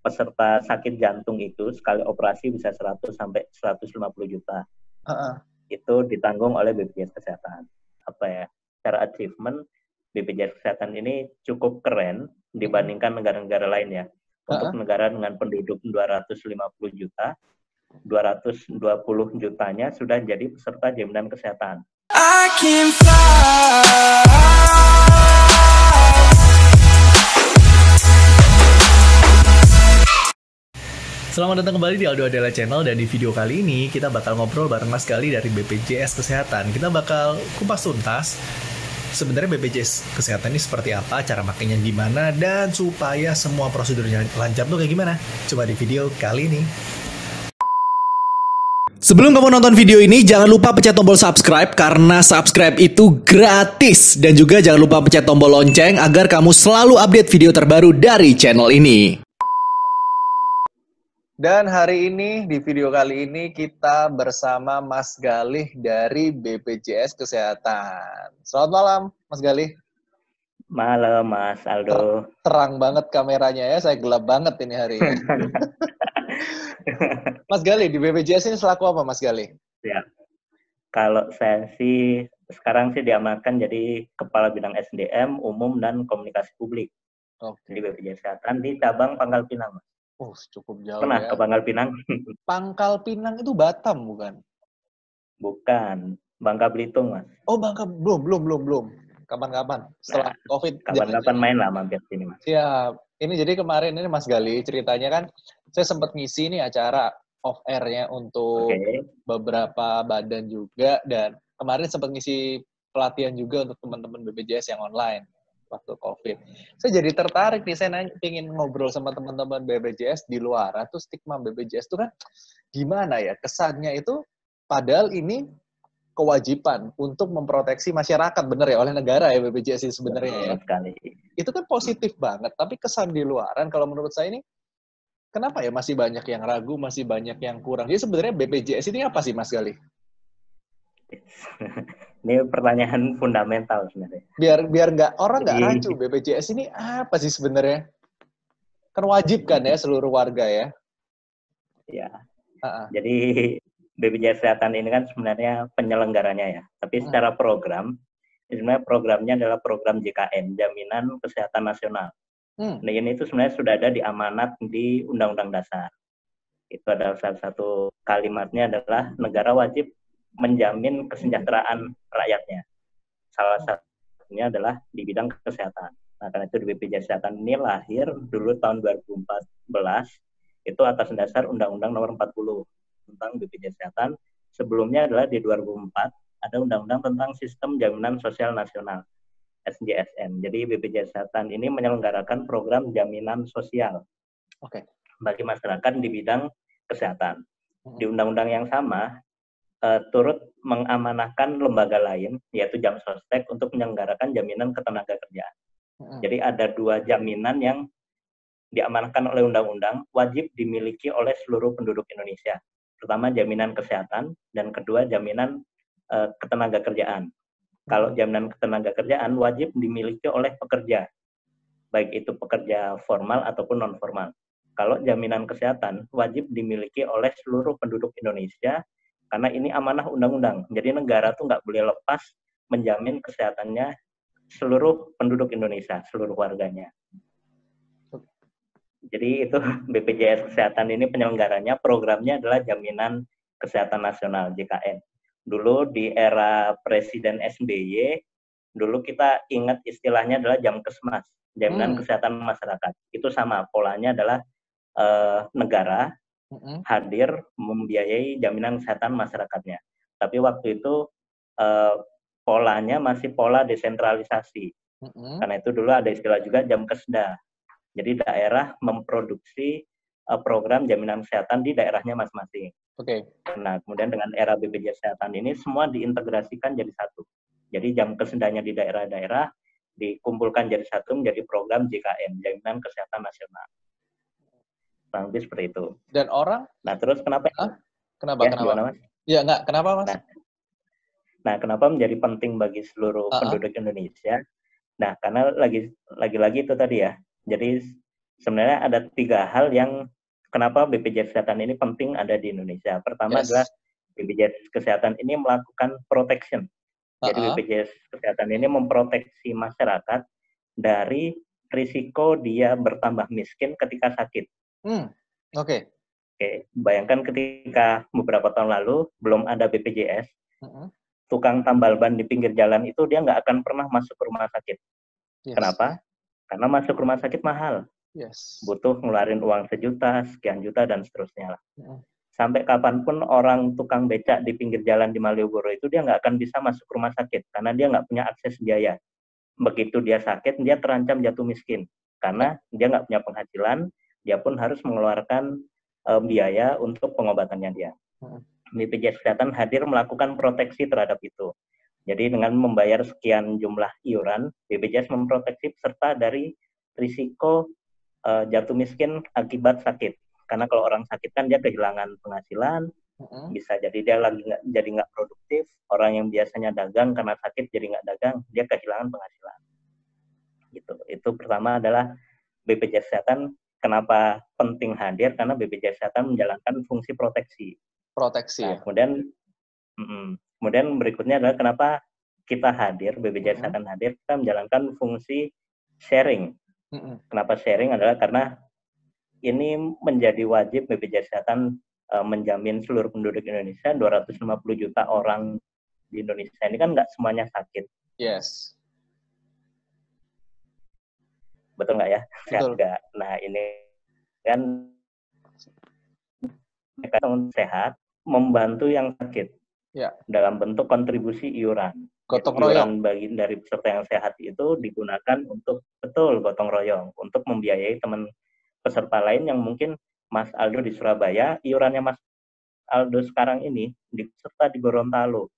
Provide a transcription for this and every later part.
peserta sakit jantung itu sekali operasi bisa 100 sampai 150 juta. Itu ditanggung oleh BPJS Kesehatan. Apa ya? Secara achievement BPJS Kesehatan ini cukup keren dibandingkan negara-negara lain ya. Untuk negara dengan penduduk 250 juta, 220 jutanya sudah jadi peserta jaminan kesehatan. I can fly. Selamat datang kembali di Aldo Adela Channel, dan di video kali ini kita bakal ngobrol bareng Mas Gali dari BPJS Kesehatan. Kita bakal kupas tuntas sebenarnya BPJS Kesehatan ini seperti apa, cara makainya gimana, dan supaya semua prosedurnya lancar tuh kayak gimana. Coba di video kali ini. Sebelum kamu nonton video ini, jangan lupa pencet tombol subscribe karena subscribe itu gratis. Dan juga jangan lupa pencet tombol lonceng agar kamu selalu update video terbaru dari channel ini. Dan hari ini, di video kali ini, kita bersama Mas Galih dari BPJS Kesehatan. Selamat malam, Mas Galih. Malam, Mas Aldo. Terang banget kameranya ya, saya gelap banget ini hari ini. Mas Galih, di BPJS ini selaku apa, Mas Galih? Ya, kalau saya sih, sekarang sih diamankan jadi Kepala Bidang SDM, Umum, dan Komunikasi Publik. Di BPJS Kesehatan di cabang Pangkal Pinang, Mas. Oh, cukup jauh. Pernah ya. ke Pangkal Pinang? Pangkal Pinang itu Batam, bukan? Bukan, Bangka Belitung, Mas. Oh, Bangka, belum. Kapan-kapan? Setelah COVID. Kapan-kapan main lah mampir sini, Mas. Ya, ini jadi kemarin ini Mas Gali ceritanya kan, saya sempat ngisi nih acara off-air-nya untuk beberapa badan juga, dan kemarin sempat ngisi pelatihan juga untuk teman-teman BPJS yang online waktu COVID. Saya jadi tertarik nih, saya pengen ngobrol sama teman-teman BPJS di luar. Tuh stigma BPJS itu kan gimana ya, kesannya itu padahal ini kewajiban untuk memproteksi masyarakat, bener ya, oleh negara ya BPJS ini sebenarnya ya. Sekali. Itu kan positif banget, tapi kesan di luaran kalau menurut saya ini, kenapa ya masih banyak yang ragu, masih banyak yang kurang. Jadi sebenarnya BPJS ini apa sih, Mas Gali? Ini pertanyaan fundamental sebenarnya. Biar orang nggak rancu, BPJS ini apa sih sebenarnya? Kan wajib kan ya seluruh warga ya? Ya. Jadi BPJS Kesehatan ini kan sebenarnya penyelenggaranya ya. Tapi secara program, sebenarnya programnya adalah program JKN, Jaminan Kesehatan Nasional. Nah, ini itu sebenarnya sudah ada di amanat di Undang-Undang Dasar. Itu adalah salah satu kalimatnya adalah negara wajib menjamin kesejahteraan rakyatnya. Salah satunya adalah di bidang kesehatan. Nah, karena itu di BPJS Kesehatan ini lahir dulu tahun 2014, itu atas dasar Undang-Undang Nomor 40 tentang BPJS Kesehatan. Sebelumnya adalah di 2004 ada Undang-Undang tentang Sistem Jaminan Sosial Nasional, SJSN. Jadi BPJS Kesehatan ini menyelenggarakan program jaminan sosial bagi masyarakat di bidang kesehatan. Di undang-undang yang sama, turut mengamanahkan lembaga lain, yaitu Jamsostek, untuk menyelenggarakan jaminan ketenagakerjaan. Jadi ada dua jaminan yang diamanahkan oleh undang-undang, wajib dimiliki oleh seluruh penduduk Indonesia. Pertama, jaminan kesehatan, dan kedua, jaminan ketenagakerjaan. Kalau jaminan ketenagakerjaan wajib dimiliki oleh pekerja, baik itu pekerja formal ataupun non-formal. Kalau jaminan kesehatan wajib dimiliki oleh seluruh penduduk Indonesia, karena ini amanah undang-undang. Jadi negara tuh nggak boleh lepas menjamin kesehatannya seluruh penduduk Indonesia, seluruh warganya. Jadi itu BPJS Kesehatan ini penyelenggaranya, programnya adalah Jaminan Kesehatan Nasional, JKN. Dulu di era Presiden SBY, dulu kita ingat istilahnya adalah Jamkesmas, Jaminan Kesehatan Masyarakat. Itu sama, polanya adalah negara hadir membiayai jaminan kesehatan masyarakatnya. Tapi waktu itu polanya masih pola desentralisasi. Karena itu dulu ada istilah juga Jamkesda. Jadi daerah memproduksi program jaminan kesehatan di daerahnya masing-masing. Nah, kemudian dengan era BPJS Kesehatan ini semua diintegrasikan jadi satu. Jadi Jamkesdanya di daerah-daerah dikumpulkan jadi satu menjadi program JKN, Jaminan Kesehatan Nasional. Kurang lebih seperti itu. Dan orang? Nah, terus kenapa? Kenapa? Gimana, Mas? Ya, enggak. Kenapa, Mas? Nah, kenapa menjadi penting bagi seluruh penduduk Indonesia? Nah, karena lagi-lagi itu tadi ya. Jadi sebenarnya ada 3 hal yang kenapa BPJS Kesehatan ini penting ada di Indonesia. Pertama adalah BPJS Kesehatan ini melakukan protection. Jadi BPJS Kesehatan ini memproteksi masyarakat dari risiko dia bertambah miskin ketika sakit. Oke, bayangkan ketika beberapa tahun lalu belum ada BPJS, tukang tambal ban di pinggir jalan itu dia nggak akan pernah masuk ke rumah sakit. Kenapa? Karena masuk rumah sakit mahal. Butuh ngeluarin uang sejuta, sekian juta, dan seterusnya lah. Sampai kapanpun orang tukang becak di pinggir jalan di Malioboro itu dia nggak akan bisa masuk rumah sakit karena dia nggak punya akses biaya. Begitu dia sakit, dia terancam jatuh miskin karena dia nggak punya penghasilan, dia pun harus mengeluarkan biaya untuk pengobatannya dia. BPJS Kesehatan hadir melakukan proteksi terhadap itu. Jadi dengan membayar sekian jumlah iuran, BPJS memproteksi peserta dari risiko jatuh miskin akibat sakit. Karena kalau orang sakit kan dia kehilangan penghasilan, bisa jadi dia lagi nggak produktif. Orang yang biasanya dagang karena sakit jadi nggak dagang, dia kehilangan penghasilan. Gitu. Itu pertama adalah BPJS Kesehatan. Kenapa penting hadir? Karena BPJS Kesehatan menjalankan fungsi proteksi. Nah, kemudian berikutnya adalah kenapa kita hadir, BPJS Kesehatan hadir, kita menjalankan fungsi sharing. Kenapa sharing adalah karena ini menjadi wajib BPJS Kesehatan menjamin seluruh penduduk Indonesia, 250 juta orang di Indonesia ini kan nggak semuanya sakit. Betul nggak ya? Sehat nggak? Nah, ini kan mereka sehat membantu yang sakit dalam bentuk kontribusi iuran. Iuran bagi dari peserta yang sehat itu digunakan untuk gotong royong untuk membiayai teman peserta lain yang mungkin Mas Aldo di Surabaya, iurannya Mas Aldo sekarang ini di peserta di Gorontalo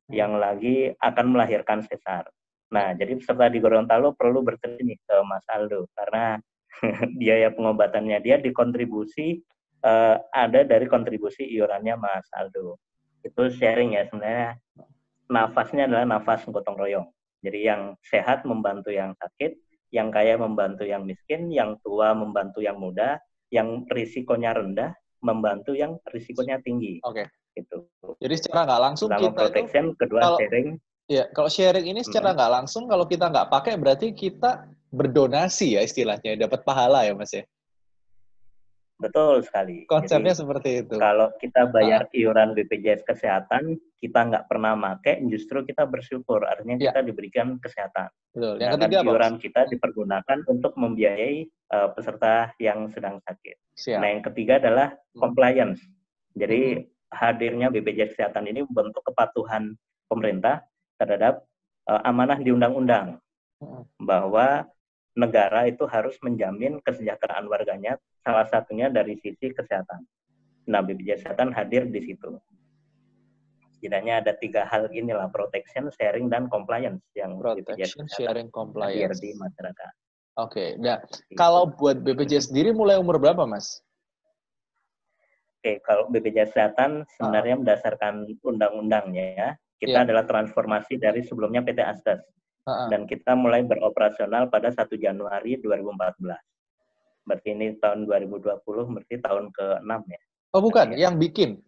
yang lagi akan melahirkan sesar. Nah, jadi peserta di Gorontalo perlu berterima ke Mas Aldo karena biaya pengobatannya dia dikontribusi ada dari kontribusi iurannya Mas Aldo. Itu sharing ya, sebenarnya nafasnya adalah nafas gotong royong. Jadi yang sehat membantu yang sakit, yang kaya membantu yang miskin, yang tua membantu yang muda, yang risikonya rendah membantu yang risikonya tinggi. Gitu. Jadi secara nggak langsung pertama kita protection, kedua sharing. Ya, kalau sharing ini secara nggak langsung, kalau kita nggak pakai berarti kita berdonasi ya istilahnya, dapat pahala ya Mas ya? Betul sekali. Konsepnya jadi, seperti itu. Kalau kita bayar iuran BPJS Kesehatan, kita nggak pernah pakai, justru kita bersyukur. Artinya kita diberikan kesehatan. Betul. Yang ketiga, iuran kita dipergunakan untuk membiayai peserta yang sedang sakit. Nah, yang ketiga adalah compliance. Jadi hadirnya BPJS Kesehatan ini bentuk kepatuhan pemerintah terhadap amanah di undang-undang bahwa negara itu harus menjamin kesejahteraan warganya, salah satunya dari sisi kesehatan. Nah, BPJS Kesehatan hadir di situ. Setidaknya ada 3 hal inilah, protection, sharing, dan compliance yang BPJS Kesehatan hadir di masyarakat. Nah, kalau buat BPJS sendiri mulai umur berapa, Mas? Kalau BPJS Kesehatan sebenarnya berdasarkan undang-undangnya ya, kita adalah transformasi dari sebelumnya PT Asdes. Dan kita mulai beroperasional pada 1 Januari 2014. Berarti ini tahun 2020, berarti tahun ke-6 ya. Oh bukan, yang bikin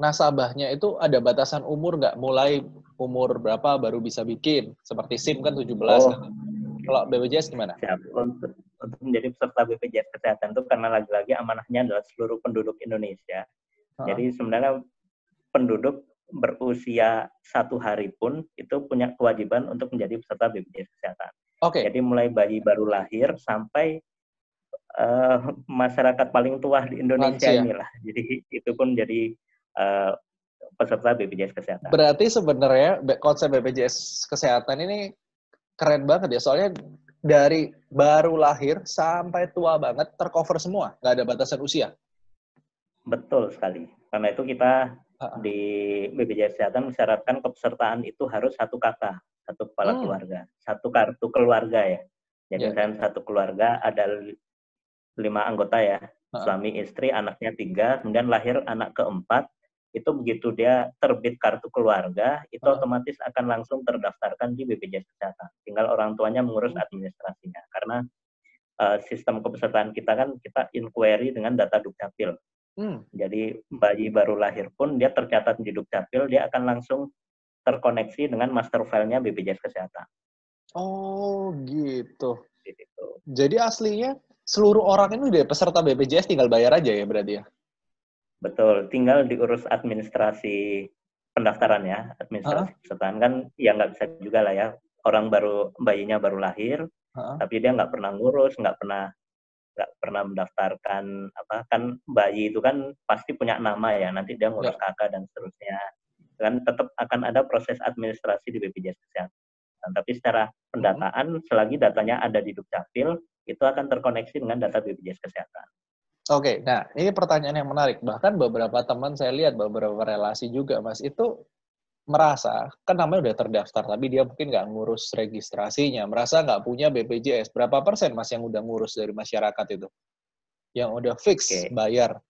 nasabahnya itu ada batasan umur nggak? Mulai umur berapa baru bisa bikin? Seperti SIM kan 17. Kalau BPJS gimana? Siap. Untuk menjadi peserta BPJS Kesehatan itu karena lagi-lagi amanahnya adalah seluruh penduduk Indonesia. Jadi sebenarnya penduduk berusia 1 hari pun itu punya kewajiban untuk menjadi peserta BPJS Kesehatan. Jadi mulai bayi baru lahir sampai masyarakat paling tua di Indonesia inilah. Jadi itu pun jadi peserta BPJS Kesehatan. Berarti sebenarnya konsep BPJS Kesehatan ini keren banget ya. Soalnya dari baru lahir sampai tua banget tercover semua, nggak ada batasan usia. Betul sekali. Karena itu kita di BPJS Kesehatan mensyaratkan kepesertaan itu harus 1 kakak, 1 kepala keluarga, 1 kartu keluarga ya. Jadi misalnya 1 keluarga ada 5 anggota ya, suami, istri, anaknya 3, kemudian lahir anak ke-4, itu begitu dia terbit kartu keluarga, itu otomatis akan langsung terdaftarkan di BPJS Kesehatan. Tinggal orang tuanya mengurus administrasinya. Karena sistem kepesertaan kita kan kita inquiry dengan data Dukcapil. Jadi bayi baru lahir pun dia tercatat di Dukcapil, dia akan langsung terkoneksi dengan master file-nya BPJS Kesehatan. Oh, gitu. Jadi aslinya seluruh orang ini udah peserta BPJS tinggal bayar aja ya berarti ya? Betul, tinggal diurus administrasi pendaftaran ya, administrasi pesertaan kan ya nggak bisa juga lah ya. Orang bayinya baru lahir, tapi dia nggak pernah ngurus, nggak pernah mendaftarkan kan bayi itu kan pasti punya nama ya, nanti dia ngurus kakak dan seterusnya, kan tetap akan ada proses administrasi di BPJS Kesehatan, tapi secara pendataan selagi datanya ada di Dukcapil itu akan terkoneksi dengan data BPJS Kesehatan. Oke, nah ini pertanyaan yang menarik, bahkan beberapa teman saya lihat, beberapa relasi juga Mas, itu merasa, kan namanya udah terdaftar, tapi dia mungkin nggak ngurus registrasinya, merasa nggak punya BPJS. Berapa persen Mas yang udah ngurus dari masyarakat itu? Yang udah fix bayar?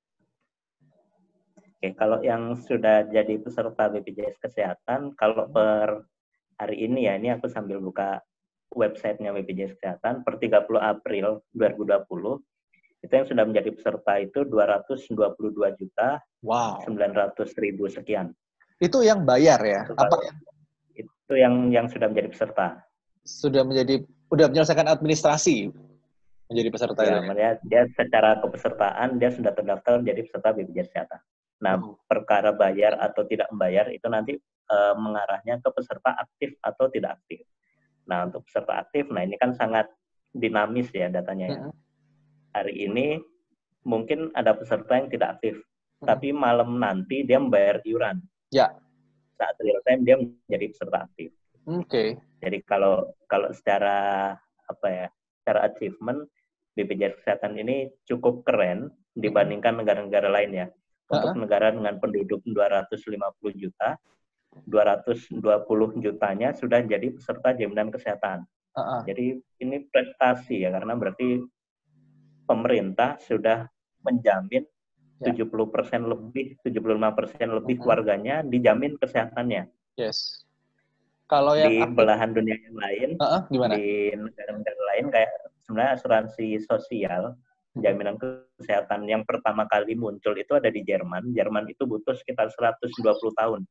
Oke, kalau yang sudah jadi peserta BPJS Kesehatan, kalau per hari ini ya, ini aku sambil buka websitenya BPJS Kesehatan, per 30 April 2020, itu yang sudah menjadi peserta itu 222 juta, 900.000 sekian. Itu yang bayar ya? Itu yang sudah menjadi peserta. Udah menyelesaikan administrasi menjadi peserta ya, itu. Ya, dia secara kepesertaan dia sudah terdaftar menjadi peserta BPJS Kesehatan. Nah, perkara bayar atau tidak membayar itu nanti mengarahnya ke peserta aktif atau tidak aktif. Nah, untuk peserta aktif, nah ini kan sangat dinamis ya datanya ya. Hari ini mungkin ada peserta yang tidak aktif, tapi malam nanti dia membayar iuran. Ya. Saat real time dia menjadi peserta aktif. Oke. Jadi kalau secara secara achievement BPJS Kesehatan ini cukup keren dibandingkan negara-negara lain ya. Untuk negara dengan penduduk 250 juta, 220 jutanya sudah jadi peserta jaminan kesehatan. Jadi ini prestasi ya, karena berarti pemerintah sudah menjamin 70% lebih, 75% lebih warganya dijamin kesehatannya. Yes. Kalau yang di belahan dunia yang lain, gimana? Di negara-negara lain kayak sebenarnya asuransi sosial, jaminan kesehatan yang pertama kali muncul itu ada di Jerman. Jerman itu butuh sekitar 120 tahun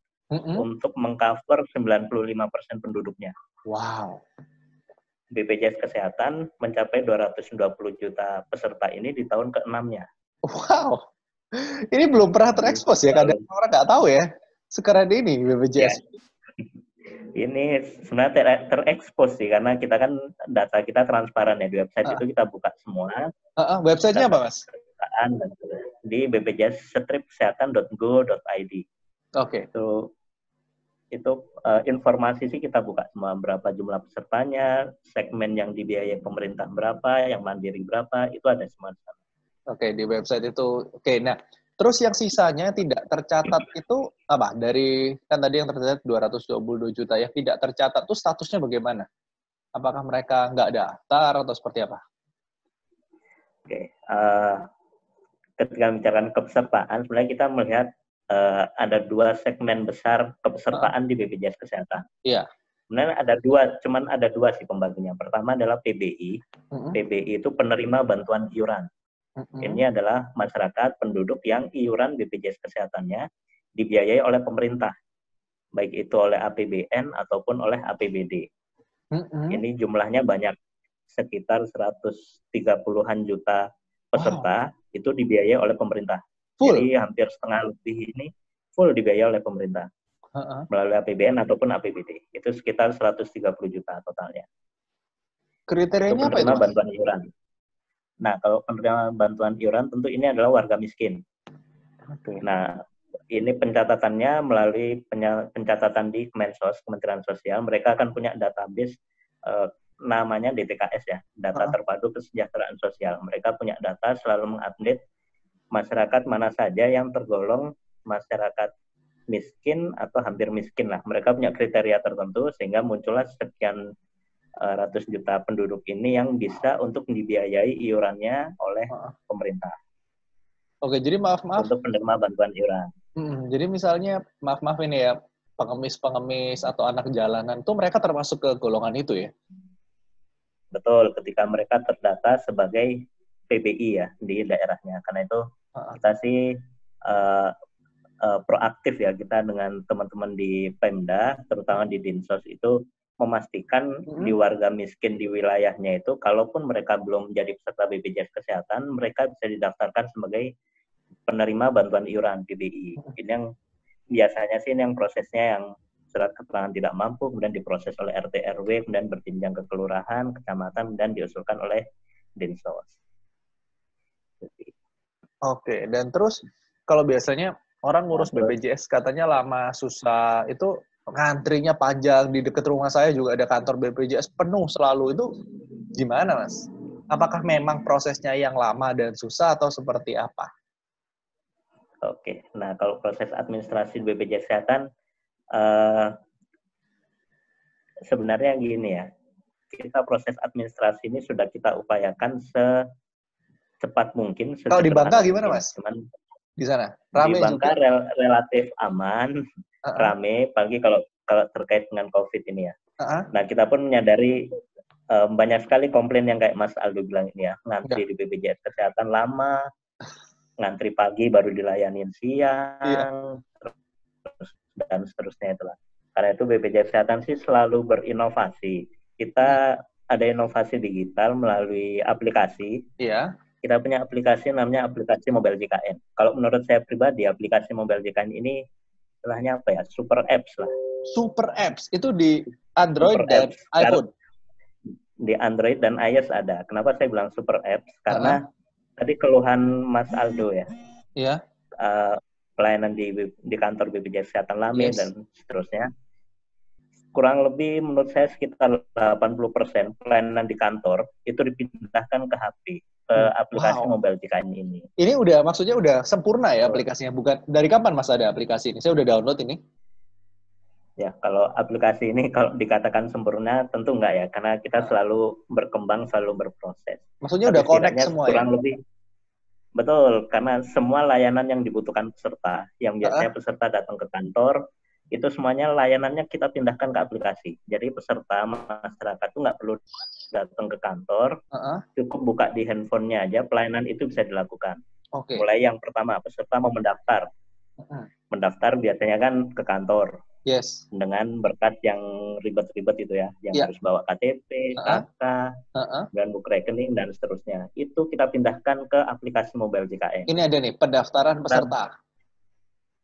untuk mengcover 95% penduduknya. Wow. BPJS Kesehatan mencapai 220 juta peserta ini di tahun ke-6-nya. Wow. Ini belum pernah terekspos ya, kadang orang nggak tahu ya. Sekeren ini BPJS. Ya. Ini sebenarnya terekspos sih, karena kita kan data kita transparan ya, di website itu kita buka semua. Websitenya apa, Mas? Di bpjs-kesehatan.go.id. Oke. Itu informasi sih kita buka semua, berapa jumlah pesertanya, segmen yang dibiayai pemerintah berapa, yang mandiri berapa, itu ada semua. Oke, di website itu. Oke, nah terus yang sisanya tidak tercatat itu apa? Dari kan tadi yang tercatat 222 juta, yang tidak tercatat itu statusnya bagaimana? Apakah mereka nggak daftar atau seperti apa? Oke, ketika membicarakan kepesertaan, sebenarnya kita melihat ada dua segmen besar kepesertaan di BPJS Kesehatan. Iya. Sebenarnya cuman ada dua sih pembaginya. Pertama adalah PBI. PBI itu penerima bantuan iuran. Ini adalah masyarakat penduduk yang iuran BPJS Kesehatannya dibiayai oleh pemerintah, baik itu oleh APBN ataupun oleh APBD. Ini jumlahnya banyak, sekitar 130-an juta peserta itu dibiayai oleh pemerintah. Full. Jadi hampir setengah lebih ini full dibiayai oleh pemerintah melalui APBN ataupun APBD. Itu sekitar 130 juta totalnya. Kriterianya apa itu? Bantuan iuran. Nah, kalau penerima bantuan iuran tentu ini adalah warga miskin. Nah, ini pencatatannya melalui pencatatan di Kemensos, Kementerian Sosial. Mereka akan punya database namanya DTKS ya, Data Terpadu Kesejahteraan Sosial. Mereka punya data, selalu mengupdate masyarakat mana saja yang tergolong masyarakat miskin atau hampir miskin lah. Mereka punya kriteria tertentu sehingga muncullah sekian ratus juta penduduk ini yang bisa untuk dibiayai iurannya oleh pemerintah. Oke, jadi maaf. Untuk penerima bantuan iuran. Jadi misalnya, maaf ini ya, pengemis atau anak jalanan, tuh mereka termasuk ke golongan itu ya? Betul, ketika mereka terdata sebagai PBI ya di daerahnya. Karena itu kita sih proaktif ya, kita dengan teman-teman di Pemda, terutama di Dinsos itu memastikan di warga miskin di wilayahnya itu, kalaupun mereka belum menjadi peserta BPJS Kesehatan, mereka bisa didaftarkan sebagai penerima bantuan iuran PBI. Ini yang biasanya sih yang prosesnya yang surat keterangan tidak mampu, kemudian diproses oleh RT RW, kemudian berjenjang ke kelurahan, kecamatan, dan diusulkan oleh Dinsos. Oke, dan terus kalau biasanya orang ngurus BPJS katanya lama, susah, itu ngantrinya panjang, di dekat rumah saya juga ada kantor BPJS penuh selalu, itu gimana Mas? Apakah memang prosesnya yang lama dan susah atau seperti apa? Oke, nah kalau proses administrasi BPJS Kesehatan sebenarnya gini ya, kita proses administrasi ini sudah kita upayakan secepat mungkin. Kalau di Bangka gimana Mas? Cuman di sana rame di Bangka juga? Relatif aman, rame, apalagi kalau terkait dengan COVID ini ya. Nah kita pun menyadari banyak sekali komplain yang kayak Mas Aldo bilang ini ya, ngantri di BPJS Kesehatan lama, ngantri pagi baru dilayanin siang, dan seterusnya itulah. Karena itu BPJS Kesehatan sih selalu berinovasi. Kita ada inovasi digital melalui aplikasi. Iya. Kita punya aplikasi namanya aplikasi Mobile JKN. Kalau menurut saya pribadi, aplikasi Mobile JKN ini istilahnya apa ya? Super apps lah. Super apps itu di Android dan iPhone. Di Android dan iOS ada. Kenapa saya bilang super apps? Karena tadi keluhan Mas Aldo ya. Iya. Pelayanan di kantor BPJS Kesehatan Lame dan seterusnya. Kurang lebih menurut saya sekitar 80% pelayanan di kantor itu dipindahkan ke HP, ke aplikasi Mobile JKN ini. Ini maksudnya udah sempurna ya aplikasinya? Bukan dari kapan Mas ada aplikasi ini? Saya udah download ini. Ya, kalau aplikasi ini kalau dikatakan sempurna tentu enggak ya, karena kita selalu berkembang, selalu berproses. Maksudnya udah connect semua kurang lebih. Betul, karena semua layanan yang dibutuhkan peserta, yang biasanya peserta datang ke kantor, itu semuanya layanannya kita pindahkan ke aplikasi. Jadi peserta masyarakat itu nggak perlu datang ke kantor, cukup buka di handphonenya aja, pelayanan itu bisa dilakukan. Mulai yang pertama, peserta mau mendaftar. Mendaftar biasanya kan ke kantor. Dengan berkas yang ribet-ribet itu ya, yang harus bawa KTP, KK, dan buku rekening, dan seterusnya. Itu kita pindahkan ke aplikasi Mobile JKN. Ini ada nih, pendaftaran peserta.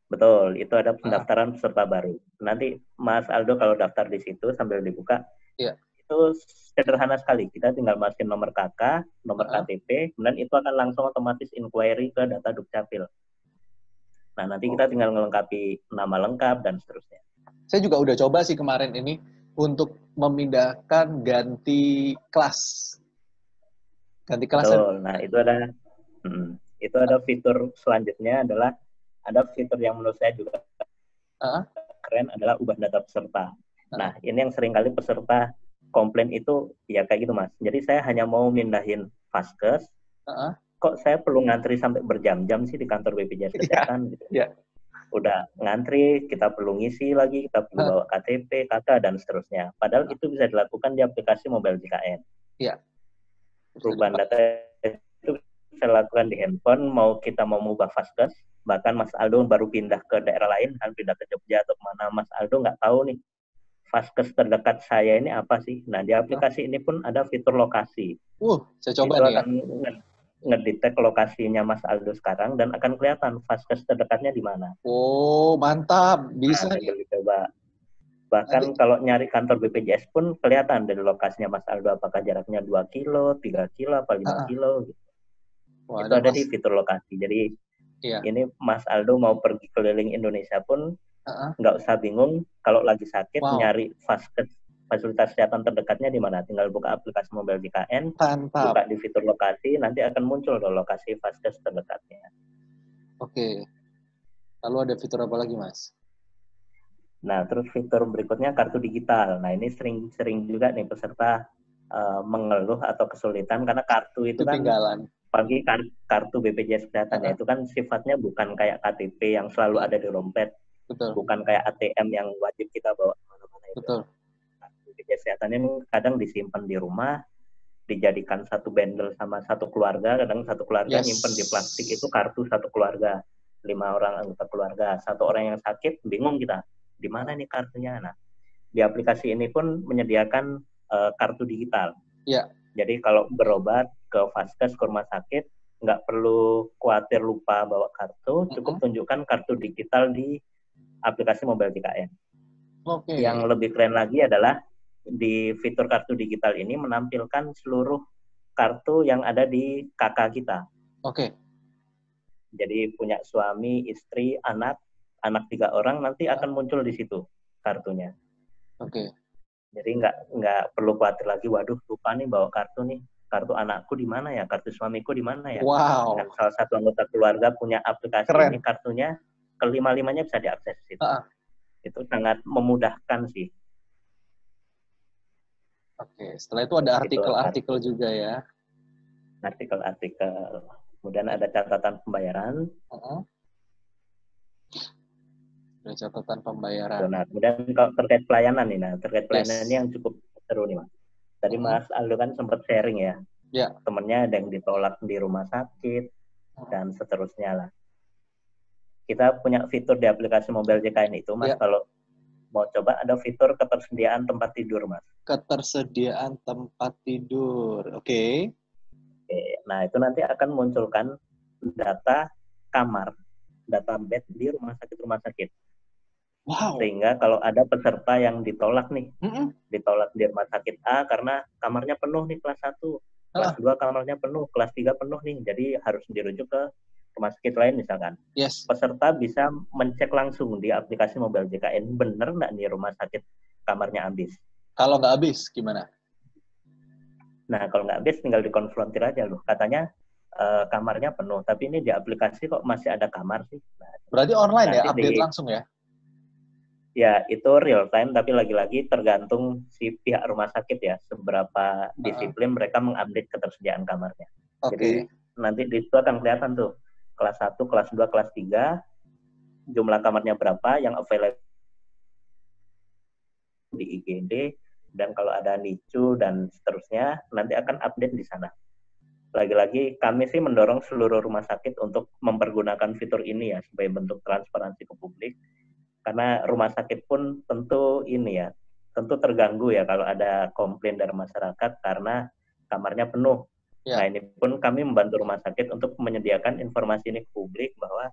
Betul, itu ada pendaftaran peserta baru. Nanti Mas Aldo kalau daftar di situ sambil dibuka, itu sederhana sekali. Kita tinggal masukin nomor KK, nomor KTP, kemudian itu akan langsung otomatis inquiry ke data Dukcapil. Nah, nanti kita tinggal melengkapi nama lengkap dan seterusnya. Saya juga udah coba sih kemarin ini untuk memindahkan ganti kelas. Ganti kelas. Betul. Nah, itu ada fitur selanjutnya adalah ada fitur yang menurut saya juga keren adalah ubah data peserta. Nah, ini yang seringkali peserta komplain itu ya kayak gitu, Mas. Jadi saya hanya mau mindahin Vaskes. Kok saya perlu ngantri sampai berjam-jam sih di kantor BPJS Kesehatan gitu. Udah ngantri, kita perlu ngisi lagi, kita perlu bawa KTP, KK, dan seterusnya. Padahal itu bisa dilakukan di aplikasi Mobile JKN. Perubahan data itu bisa dilakukan di handphone, mau kita mau mengubah Vaskes, bahkan Mas Aldo baru pindah ke daerah lain, kan pindah ke Jogja atau kemana, Mas Aldo nggak tahu nih, Vaskes terdekat saya ini apa sih. Nah, di aplikasi ini pun ada fitur lokasi. Saya coba itu nih akan ngedetect lokasinya Mas Aldo sekarang dan akan kelihatan Vaskes terdekatnya di mana. Mantap, bisa nih. Coba. Bahkan kalau nyari kantor BPJS pun kelihatan dari lokasinya Mas Aldo apakah jaraknya 2 kilo, 3 kilo, apa 5 kilo gitu. Itu ada di fitur lokasi. Jadi ini Mas Aldo mau pergi keliling Indonesia pun nggak usah bingung kalau lagi sakit nyari Vaskes fasilitas kesehatan terdekatnya di mana, tinggal buka aplikasi Mobile JKN, buka di fitur lokasi, nanti akan muncul lokasi Vaskes terdekatnya. Oke. Lalu ada fitur apa lagi, Mas? Nah, terus fitur berikutnya kartu digital. Nah, ini sering juga nih peserta mengeluh atau kesulitan karena kartu itu kan pagi kartu BPJS Kesehatan itu kan sifatnya bukan kayak KTP yang selalu ada di dompet. Bukan kayak ATM yang wajib kita bawa kemana-mana itu. BPJS Kesehatan ini kadang disimpan di rumah, dijadikan satu bundle sama satu keluarga, kadang satu keluarga nyimpen di plastik itu kartu satu keluarga, 5 orang anggota keluarga, satu orang yang sakit, bingung kita, di mana nih kartunya? Nah, di aplikasi ini pun menyediakan kartu digital. Jadi kalau berobat ke vaskes, ke rumah sakit, nggak perlu khawatir lupa bawa kartu, cukup tunjukkan kartu digital di aplikasi mobile JKN. Yang lebih keren lagi adalah di fitur kartu digital ini menampilkan seluruh kartu yang ada di kakak kita. Jadi punya suami, istri, anak 3 orang nanti akan muncul di situ kartunya. Jadi nggak perlu khawatir lagi, waduh lupa nih bawa kartu nih. Kartu anakku di mana ya? Kartu suamiku di mana ya? Dan salah satu anggota keluarga punya aplikasi ini, kartunya kelima-limanya bisa diakses di situ. Itu sangat memudahkan sih. Setelah itu ada artikel-artikel juga ya? Artikel-artikel. Kemudian ada catatan pembayaran. Ada catatan pembayaran. Nah, kemudian kalau terkait pelayanan nih, terkait pelayanan ini yang cukup seru nih, Mas. Tadi Mas Aldo kan sempat sharing ya. Temennya ada yang ditolak di rumah sakit, dan seterusnya lah. Kita punya fitur di aplikasi mobile JKN itu, Mas, kalau mau coba ada fitur ketersediaan tempat tidur, Mas. Ketersediaan tempat tidur, Nah, itu nanti akan munculkan data kamar, data bed di rumah sakit. Sehingga kalau ada peserta yang ditolak nih, ditolak di rumah sakit A karena kamarnya penuh nih kelas 1, kelas 2 kamarnya penuh, kelas 3 penuh nih, jadi harus dirujuk ke rumah sakit lain misalkan. Peserta bisa mencek langsung di aplikasi mobile JKN, bener nggak nih rumah sakit kamarnya habis. Kalau nggak habis, gimana? Nah, kalau nggak habis tinggal dikonfrontir aja loh. Katanya kamarnya penuh, tapi ini di aplikasi kok masih ada kamar sih. Nah, berarti online ya, update langsung ya? Ya, itu real time, tapi lagi-lagi tergantung si pihak rumah sakit ya, seberapa disiplin mereka mengupdate ketersediaan kamarnya. Jadi nanti di situ akan kelihatan tuh, kelas 1, kelas 2, kelas 3, jumlah kamarnya berapa, yang available di IGD, dan kalau ada NICU dan seterusnya, nanti akan update di sana. Lagi-lagi kami sih mendorong seluruh rumah sakit untuk mempergunakan fitur ini ya, sebagai bentuk transparansi ke publik. Karena rumah sakit pun tentu ini ya, tentu terganggu ya kalau ada komplain dari masyarakat karena kamarnya penuh. Nah, ini pun kami membantu rumah sakit untuk menyediakan informasi ini ke publik bahwa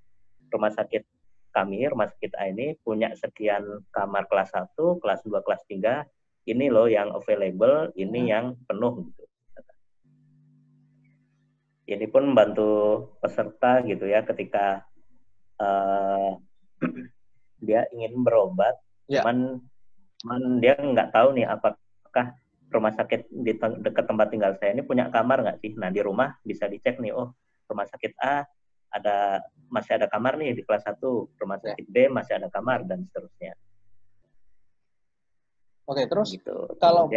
rumah sakit kami, rumah sakit A ini punya sekian kamar kelas 1, kelas 2, kelas 3, ini loh yang available, ini yang penuh gitu. Ini pun membantu peserta gitu ya ketika dia ingin berobat, cuman dia nggak tahu nih apakah rumah sakit di dekat tempat tinggal saya ini punya kamar nggak sih. Nah, di rumah bisa dicek nih, oh rumah sakit A masih ada kamar nih di kelas 1, rumah sakit B masih ada kamar, dan seterusnya. Terus gitu. Kalau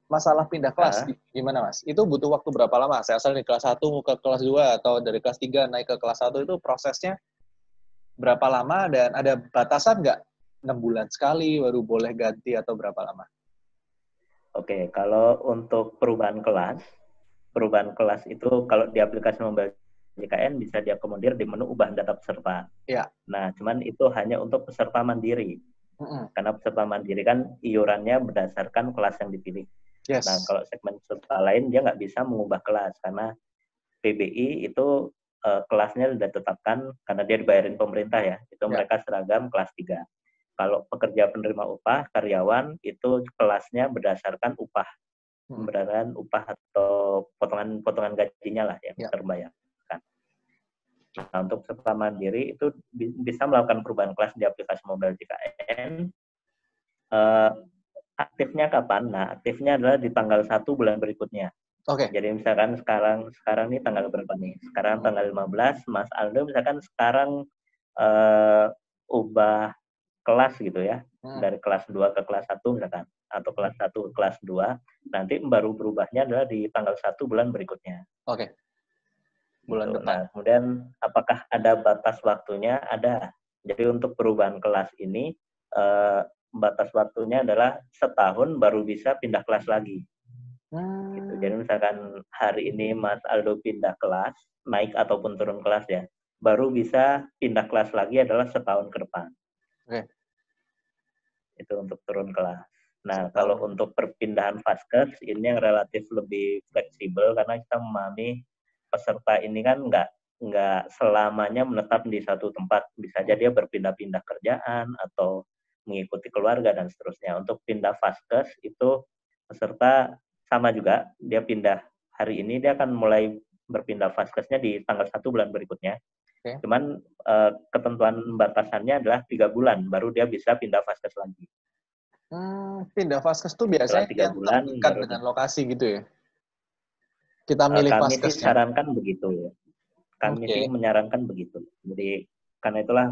masalah pindah kelas gimana, Mas? Itu butuh waktu berapa lama? Saya asal dari kelas 1 mau ke kelas 2 atau dari kelas 3 naik ke kelas 1 itu prosesnya berapa lama dan ada batasan nggak? 6 bulan sekali baru boleh ganti atau berapa lama? Kalau untuk perubahan kelas itu kalau di aplikasi mobile JKN bisa diakomodir di menu ubah data peserta. Nah, cuman itu hanya untuk peserta mandiri. Karena peserta mandiri kan iurannya berdasarkan kelas yang dipilih. Nah, kalau segmen peserta lain dia nggak bisa mengubah kelas karena PBI itu kelasnya sudah ditetapkan karena dia dibayarin pemerintah ya. Itu mereka seragam kelas 3. Kalau pekerja penerima upah, karyawan itu kelasnya berdasarkan upah. Berdasarkan upah atau potongan gajinya lah yang terbayarkan. Nah, untuk peserta mandiri itu bisa melakukan perubahan kelas di aplikasi mobile JKN. Aktifnya kapan? Nah, aktifnya adalah di tanggal 1 bulan berikutnya. Jadi misalkan sekarang nih tanggal berapa nih? Sekarang tanggal 15, Mas Aldo misalkan sekarang ubah kelas gitu ya. Dari kelas 2 ke kelas 1 misalkan. Atau kelas 1 ke kelas 2. Nanti baru berubahnya adalah di tanggal 1 bulan berikutnya. Bulan depan. Nah, kemudian apakah ada batas waktunya? Ada. Jadi untuk perubahan kelas ini, batas waktunya adalah setahun baru bisa pindah kelas lagi. Gitu. Jadi misalkan hari ini Mas Aldo pindah kelas, naik ataupun turun kelas ya, baru bisa pindah kelas lagi adalah setahun ke depan. Oke. Itu untuk turun kelas. Nah, kalau untuk perpindahan vaskes ini yang relatif lebih fleksibel karena kita memahami peserta ini kan nggak selamanya menetap di satu tempat. Bisa aja dia berpindah-pindah kerjaan atau mengikuti keluarga dan seterusnya. Untuk pindah vaskes itu peserta sama juga, dia pindah hari ini, dia akan mulai berpindah vaskesnya di tanggal 1 bulan berikutnya. Okay. Cuman ketentuan batasannya adalah 3 bulan, baru dia bisa pindah vaskes lagi. Pindah vaskes tuh biasanya 3 bulan terdekat dengan lokasi gitu ya? Kita milih kami vaskesnya? Sih sarankan begitu ya. Kami sih menyarankan begitu. Jadi karena itulah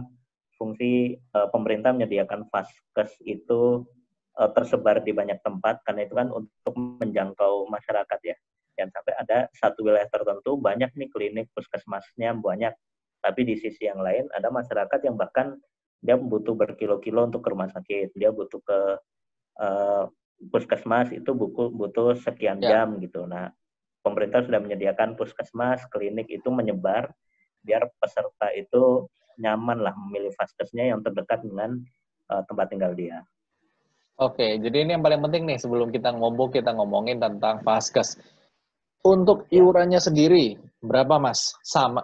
fungsi pemerintah menyediakan vaskes itu tersebar di banyak tempat, karena itu kan untuk menjangkau masyarakat ya. Jangan sampai ada satu wilayah tertentu banyak nih klinik puskesmasnya banyak, tapi di sisi yang lain ada masyarakat yang bahkan dia butuh berkilo-kilo untuk ke rumah sakit, dia butuh ke puskesmas itu butuh sekian jam gitu. Nah, pemerintah sudah menyediakan puskesmas, klinik itu menyebar biar peserta itu nyaman lah memilih vaskesnya yang terdekat dengan tempat tinggal dia. Oke, jadi ini yang paling penting nih sebelum kita ngomongin tentang vaskes. Untuk iurannya sendiri, berapa Mas? Sama.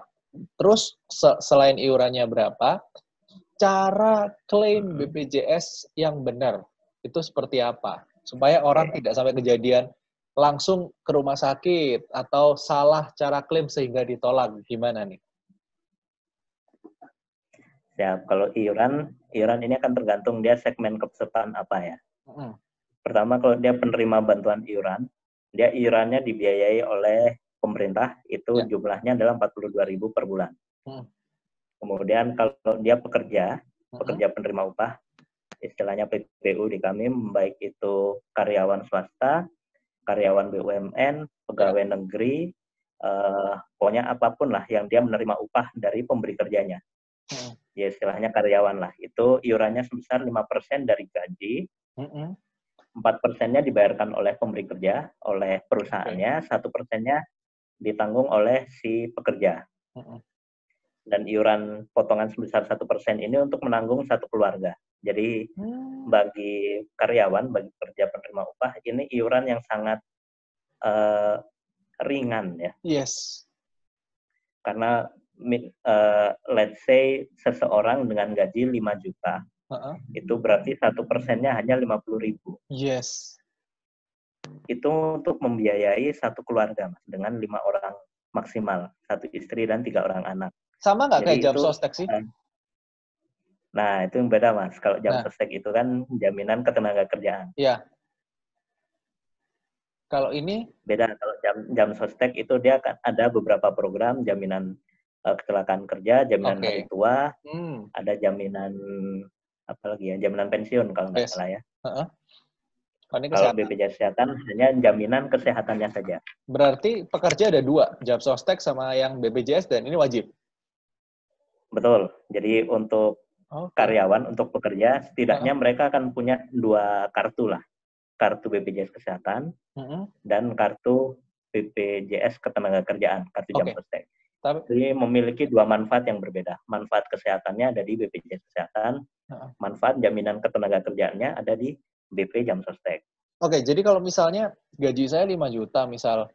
Terus selain iurannya berapa, cara klaim BPJS yang benar itu seperti apa? Supaya orang tidak sampai kejadian langsung ke rumah sakit atau salah cara klaim sehingga ditolak. Gimana nih? Ya, kalau iuran ini akan tergantung dia segmen kepesertaan apa ya. Pertama, kalau dia penerima bantuan iuran, dia iurannya dibiayai oleh pemerintah, itu jumlahnya adalah 42.000 per bulan. Kemudian kalau dia pekerja penerima upah, istilahnya PPU di kami, baik itu karyawan swasta, karyawan BUMN, pegawai negeri, pokoknya apapun lah yang dia menerima upah dari pemberi kerjanya. Ya istilahnya karyawan lah, itu iurannya sebesar 5% dari gaji, 4%-nya dibayarkan oleh pemberi kerja, oleh perusahaannya, 1%-nya ditanggung oleh si pekerja. Dan iuran potongan sebesar 1% ini untuk menanggung satu keluarga. Jadi bagi karyawan, bagi pekerja penerima upah, ini iuran yang sangat ringan ya. Yes. Karena let's say seseorang dengan gaji 5 juta, itu berarti 1%-nya hanya 50.000. Yes. Itu untuk membiayai satu keluarga, Mas, dengan 5 orang maksimal, 1 istri dan 3 orang anak. Sama nggak kayak jam sostek sih? Nah, itu yang beda, Mas. Kalau jam sostek itu kan jaminan ketenaga kerjaan. Iya. Kalau ini? Beda. Kalau jam sostek itu dia kan ada beberapa program jaminan kecelakaan kerja, jaminan hari tua, ada jaminan apa lagi ya, jaminan pensiun kalau nggak salah ya. Kalau BPJS Kesehatan hanya jaminan kesehatannya saja. Berarti pekerja ada 2, jam sostek sama yang BPJS, dan ini wajib? Betul. Jadi untuk karyawan, untuk pekerja, setidaknya mereka akan punya 2 kartu lah. Kartu BPJS Kesehatan dan kartu BPJS Ketenagakerjaan, kartu jam sostek. Jadi memiliki 2 manfaat yang berbeda. Manfaat kesehatannya ada di BPJS Kesehatan, manfaat jaminan ketenagakerjaannya ada di BP Jam Sostek. Oke, jadi kalau misalnya gaji saya 5 juta, misal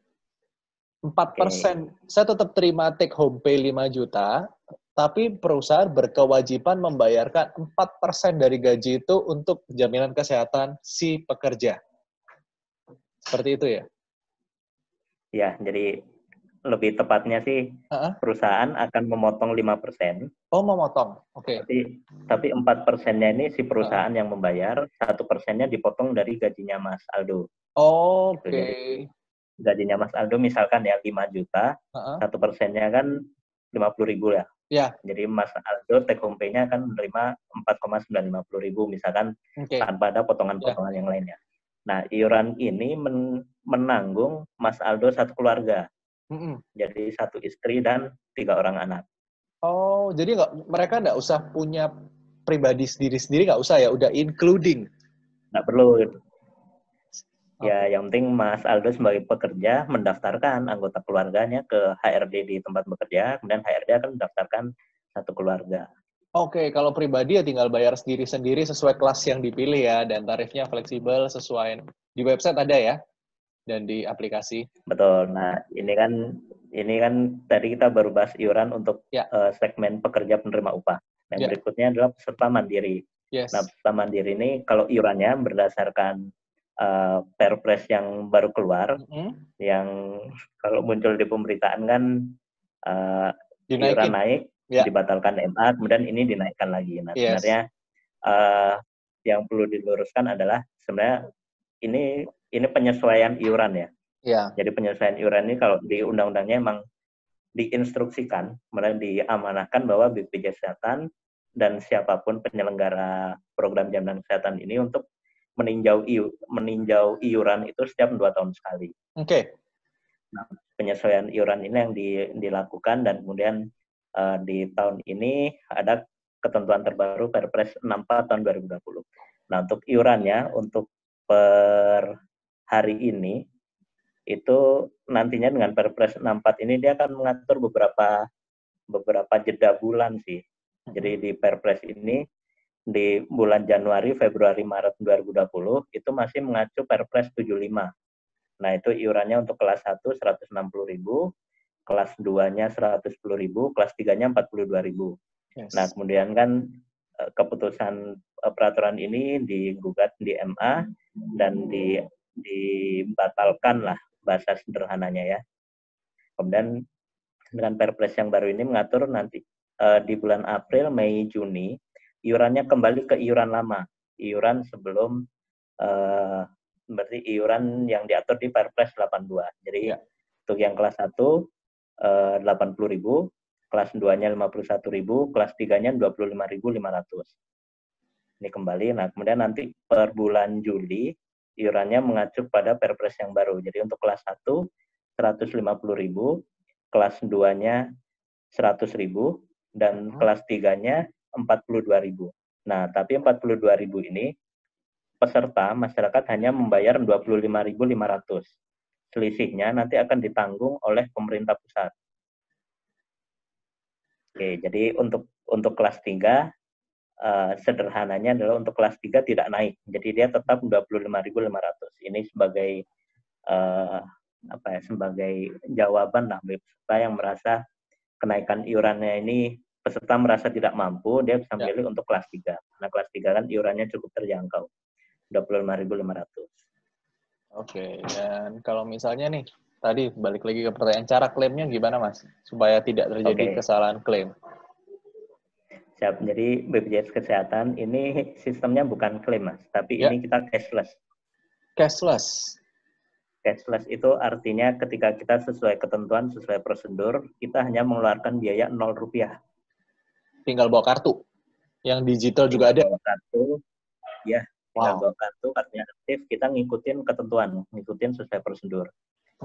4%, saya tetap terima take home pay 5 juta, tapi perusahaan berkewajiban membayarkan 4% dari gaji itu untuk jaminan kesehatan si pekerja. Seperti itu ya? Ya, jadi lebih tepatnya sih perusahaan akan memotong 5%. Oh, memotong. Oke. Tapi 4%-nya ini si perusahaan yang membayar, 1%-nya dipotong dari gajinya Mas Aldo. Oke. Gitu, jadi gajinya Mas Aldo misalkan ya 5 juta, 1%-nya kan 50.000 ya. Ya. Jadi Mas Aldo take home pay-nya akan menerima 4,950.000 misalkan, tanpa ada potongan-potongan yang lainnya. Nah, iuran ini menanggung Mas Aldo satu keluarga. Jadi 1 istri dan 3 orang anak. Oh, jadi mereka nggak usah punya pribadi sendiri-sendiri, nggak usah ya? Udah including? Nggak perlu. Ya, yang penting Mas Aldo sebagai pekerja mendaftarkan anggota keluarganya ke HRD di tempat bekerja, kemudian HRD akan mendaftarkan satu keluarga. Oke, kalau pribadi ya tinggal bayar sendiri-sendiri sesuai kelas yang dipilih ya, dan tarifnya fleksibel sesuai di website ada ya, dan di aplikasi. Betul. Nah, ini kan tadi kita baru bahas iuran untuk segmen pekerja penerima upah. Yang berikutnya adalah peserta mandiri. Yes. Nah, peserta mandiri ini kalau iurannya berdasarkan Perpres yang baru keluar, yang kalau muncul di pemberitaan kan iuran naik, dibatalkan MA, kemudian ini dinaikkan lagi. Nah, sebenarnya yang perlu diluruskan adalah sebenarnya ini penyesuaian iuran ya. Jadi penyesuaian iuran ini kalau di undang-undangnya emang diinstruksikan, kemudian diamanahkan bahwa BPJS Kesehatan dan siapapun penyelenggara program jaminan kesehatan ini untuk meninjau iuran itu setiap 2 tahun sekali. Oke. Nah, penyesuaian iuran ini yang dilakukan dan kemudian di tahun ini ada ketentuan terbaru Perpres 64 tahun 2020. Nah, untuk iurannya untuk per hari ini itu nantinya dengan Perpres 64 ini dia akan mengatur beberapa jeda bulan sih. Jadi di Perpres ini di bulan Januari, Februari, Maret 2020 itu masih mengacu Perpres 75. Nah, itu iurannya untuk kelas 1 160.000, kelas 2-nya 110.000, kelas 3-nya 42.000. Yes. Nah, kemudian kan keputusan peraturan ini digugat di MA dan dibatalkan lah bahasa sederhananya ya. Kemudian dengan Perpres yang baru ini mengatur nanti di bulan April, Mei, Juni iurannya kembali ke iuran lama, iuran sebelum berarti iuran yang diatur di Perpres 82. Jadi untuk yang kelas 1 80.000, kelas 2-nya 51.000, kelas 3-nya 25.500. Ini kembali. Nah, kemudian nanti per bulan Juli iurannya mengacu pada Perpres yang baru. Jadi untuk kelas 1 150.000, kelas 2-nya 100.000 dan kelas 3-nya 42.000. Nah, tapi 42.000 ini peserta masyarakat hanya membayar 25.500. Selisihnya nanti akan ditanggung oleh pemerintah pusat. Oke, jadi untuk kelas 3 sederhananya adalah untuk kelas 3 tidak naik. Jadi dia tetap 25.500. Ini sebagai sebagai jawaban lah bagi peserta yang merasa kenaikan iurannya ini peserta merasa tidak mampu, dia bisa memilih untuk kelas 3. Nah, kelas 3 kan iurannya cukup terjangkau, 25.500. Oke, dan kalau misalnya nih, tadi balik lagi ke pertanyaan, cara klaimnya gimana, Mas? Supaya tidak terjadi kesalahan klaim. Siap, jadi BPJS Kesehatan ini sistemnya bukan klaim, Mas, tapi ini kita cashless. Cashless? Cashless itu artinya ketika kita sesuai ketentuan, sesuai prosedur, kita hanya mengeluarkan biaya Rp0. Tinggal bawa kartu? Yang digital juga ada? Bawa kartu, ya. Tinggal bawa kartu, kartunya aktif, kita ngikutin ketentuan, ngikutin sesuai prosedur.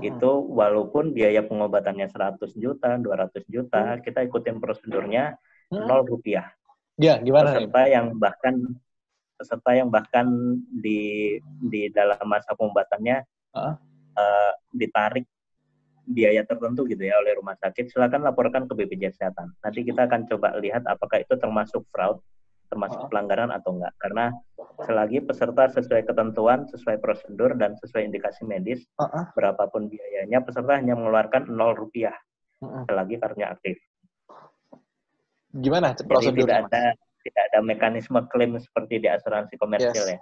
Itu walaupun biaya pengobatannya 100 juta, 200 juta, kita ikutin prosedurnya Rp0. Ya, gimana peserta yang bahkan di dalam masa pengobatannya ditarik biaya tertentu gitu ya oleh rumah sakit, silakan laporkan ke BPJS Kesehatan. Nanti kita akan coba lihat apakah itu termasuk fraud, termasuk pelanggaran atau enggak. Karena selagi peserta sesuai ketentuan, sesuai prosedur, dan sesuai indikasi medis, berapapun biayanya, peserta hanya mengeluarkan Rp0 selagi kartunya aktif. Gimana prosedurnya? Jadi tidak ada mekanisme klaim seperti di asuransi komersil ya.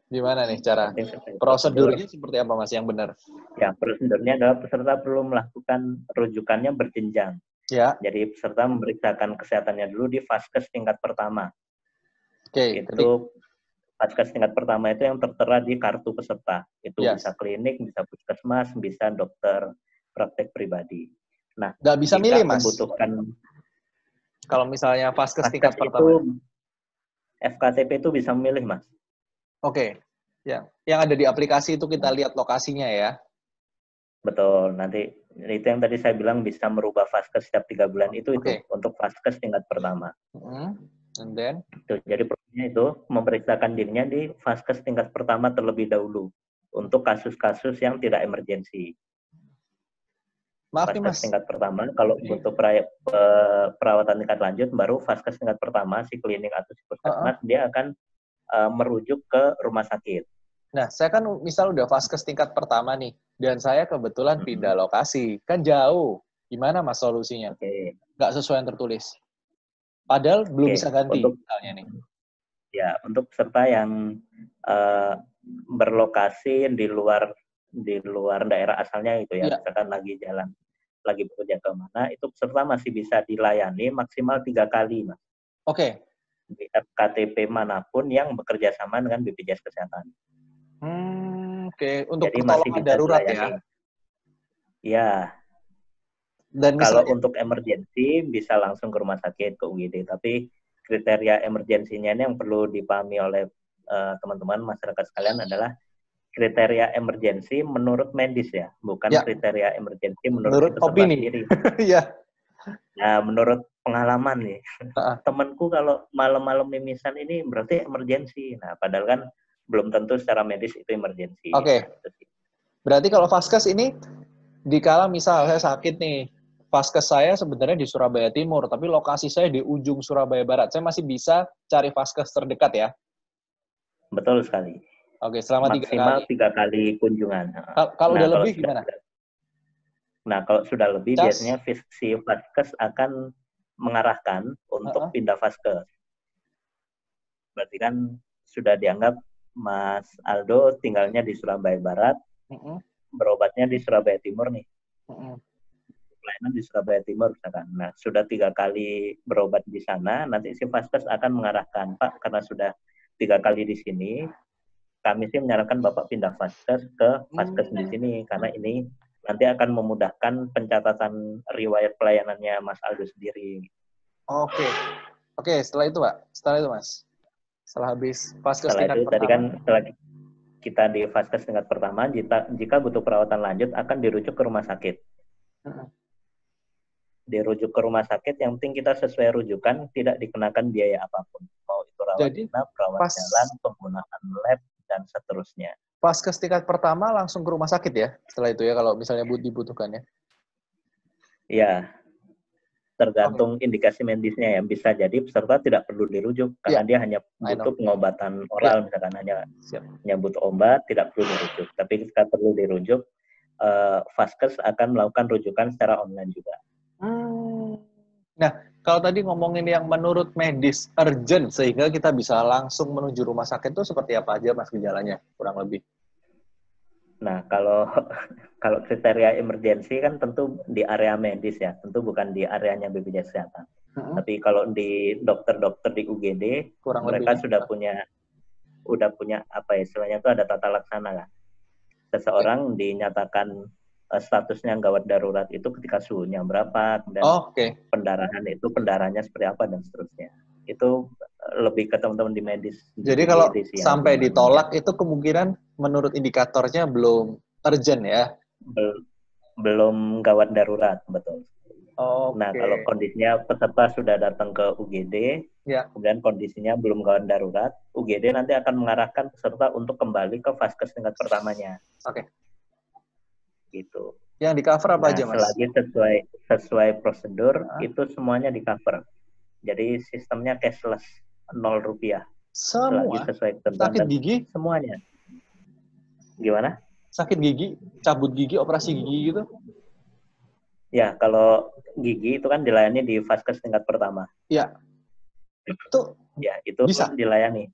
Gimana nih cara prosedurnya seperti apa, Mas, yang benar? Ya, prosedurnya adalah peserta perlu melakukan rujukannya berjenjang. Ya. Jadi peserta memeriksakan kesehatannya dulu di Vaskes tingkat pertama. Itu Vaskes tingkat pertama itu yang tertera di kartu peserta. Itu bisa klinik, bisa puskesmas, bisa dokter praktek pribadi. Nah, nggak bisa milih, Mas. Membutuhkan kalau misalnya Vaskes tingkat pertama. FKTP itu bisa memilih, Mas. Oke. Ya. Yang ada di aplikasi itu kita lihat lokasinya ya. Betul. Nanti itu yang tadi saya bilang bisa merubah Vaskes setiap 3 bulan itu untuk Vaskes tingkat pertama. And then? Jadi prosesnya itu memeriksakan dirinya di Vaskes tingkat pertama terlebih dahulu untuk kasus-kasus yang tidak emergensi. Maaf nih Mas. Vaskes tingkat pertama, kalau butuh perawatan tingkat lanjut, baru vaskes tingkat pertama, si klinik atau si puskesmas, dia akan merujuk ke rumah sakit. Nah, saya kan misal udah vaskes tingkat pertama nih, dan saya kebetulan pindah lokasi. Kan jauh. Gimana Mas solusinya? Nggak sesuai yang tertulis. Padahal belum bisa ganti. Misalnya nih. Ya, untuk peserta yang berlokasi di luar daerah asalnya itu ya, misalkan lagi jalan, lagi bekerja ke mana, itu peserta masih bisa dilayani maksimal 3 kali, Mas. Oke. Di FKTP manapun yang bekerja sama dengan BPJS Kesehatan. Oke. Untuk jadi pertolongan darurat ya? Ya. Dan kalau untuk emergensi bisa langsung ke rumah sakit, ke UGD, tapi kriteria emergensinya ini yang perlu dipahami oleh teman-teman masyarakat sekalian adalah kriteria emergensi menurut medis ya, bukan kriteria emergensi menurut opini sendiri. Iya. Nah, menurut pengalaman nih, temanku kalau malam-malam mimisan ini berarti emergensi. Nah, padahal kan belum tentu secara medis itu emergensi. Oke. Berarti kalau vaskes ini, dikala misal saya sakit nih, vaskes saya sebenarnya di Surabaya Timur, tapi lokasi saya di ujung Surabaya Barat. Saya masih bisa cari vaskes terdekat ya? Betul sekali. Oke, selama maksimal 3 kali kunjungan. Kalau udah lebih gimana? Nah, kalau sudah lebih biasanya si vaskes akan mengarahkan untuk pindah vaskes. Berarti kan sudah dianggap Mas Aldo tinggalnya di Surabaya Barat, berobatnya di Surabaya Timur nih. Pelayanan di Surabaya Timur misalkan. Nah, sudah 3 kali berobat di sana, nanti si vaskes akan mengarahkan, Pak, karena sudah 3 kali di sini, kami sih menyarankan Bapak pindah vaskes ke vaskes di sini, karena ini nanti akan memudahkan pencatatan riwayat pelayanannya Mas Aldo sendiri. Oke, setelah itu Pak, setelah itu Mas, setelah habis vaskes tingkat pertama. Tadi kan setelah kita di vaskes tingkat pertama, jika butuh perawatan lanjut akan dirujuk ke rumah sakit. Dirujuk ke rumah sakit, yang penting kita sesuai rujukan, tidak dikenakan biaya apapun. Mau itu rawat inap, rawat jalan, penggunaan lab, dan seterusnya. Vaskes tingkat pertama langsung ke rumah sakit ya? Setelah itu ya, kalau misalnya dibutuhkan ya? Iya. Tergantung indikasi medisnya ya. Bisa jadi peserta tidak perlu dirujuk, karena dia hanya butuh pengobatan oral, misalkan hanya butuh obat, tidak perlu dirujuk. Tapi jika perlu dirujuk, vaskes akan melakukan rujukan secara online juga. Nah, kalau tadi ngomongin yang menurut medis urgent, sehingga kita bisa langsung menuju rumah sakit itu seperti apa aja Mas gejalanya, kurang lebih? Nah, kalau kriteria emergensi kan tentu di area medis ya, tentu bukan di areanya BPJS Kesehatan. Tapi kalau di dokter-dokter di UGD, mereka sudah punya apa ya, istilahnya itu ada tata laksana lah. Seseorang dinyatakan statusnya gawat darurat itu ketika suhunya berapa, kemudian pendarahannya seperti apa, dan seterusnya. Itu lebih ke teman-teman di medis. Jadi kalau sampai ditolak itu kemungkinan menurut indikatornya belum urgent ya? Belum gawat darurat, betul. Nah, kalau kondisinya peserta sudah datang ke UGD, kemudian kondisinya belum gawat darurat, UGD nanti akan mengarahkan peserta untuk kembali ke vaskes tingkat pertamanya. Gitu. Yang di cover apa aja, Mas? Selagi sesuai prosedur, itu semuanya di cover. Jadi sistemnya cashless, 0 rupiah. Semua? Selagi sesuai ketentuan. Sakit gigi? Semuanya. Gimana? Sakit gigi, cabut gigi, operasi gigi gitu? Ya, kalau gigi itu kan dilayani di vaskes tingkat pertama. Iya. Itu bisa dilayani.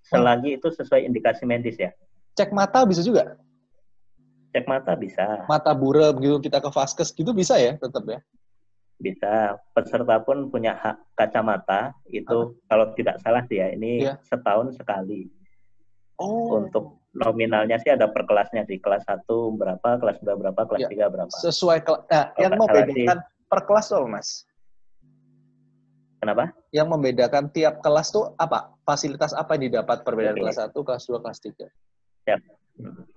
Selagi itu sesuai indikasi medis ya. Cek mata bisa juga? Cek mata bisa. Mata buram gitu, kita ke vaskes gitu bisa ya tetap ya? Bisa. Peserta pun punya hak kacamata, itu kalau tidak salah sih ya, ini setahun sekali. Untuk nominalnya sih ada per kelasnya sih. Kelas 1 berapa, kelas 2 berapa, kelas 3 berapa. Sesuai yang membedakan per kelas tuh, Mas? Kenapa? Yang membedakan tiap kelas tuh apa? Fasilitas apa yang didapat perbedaan kelas 1, kelas 2, kelas 3? Ya.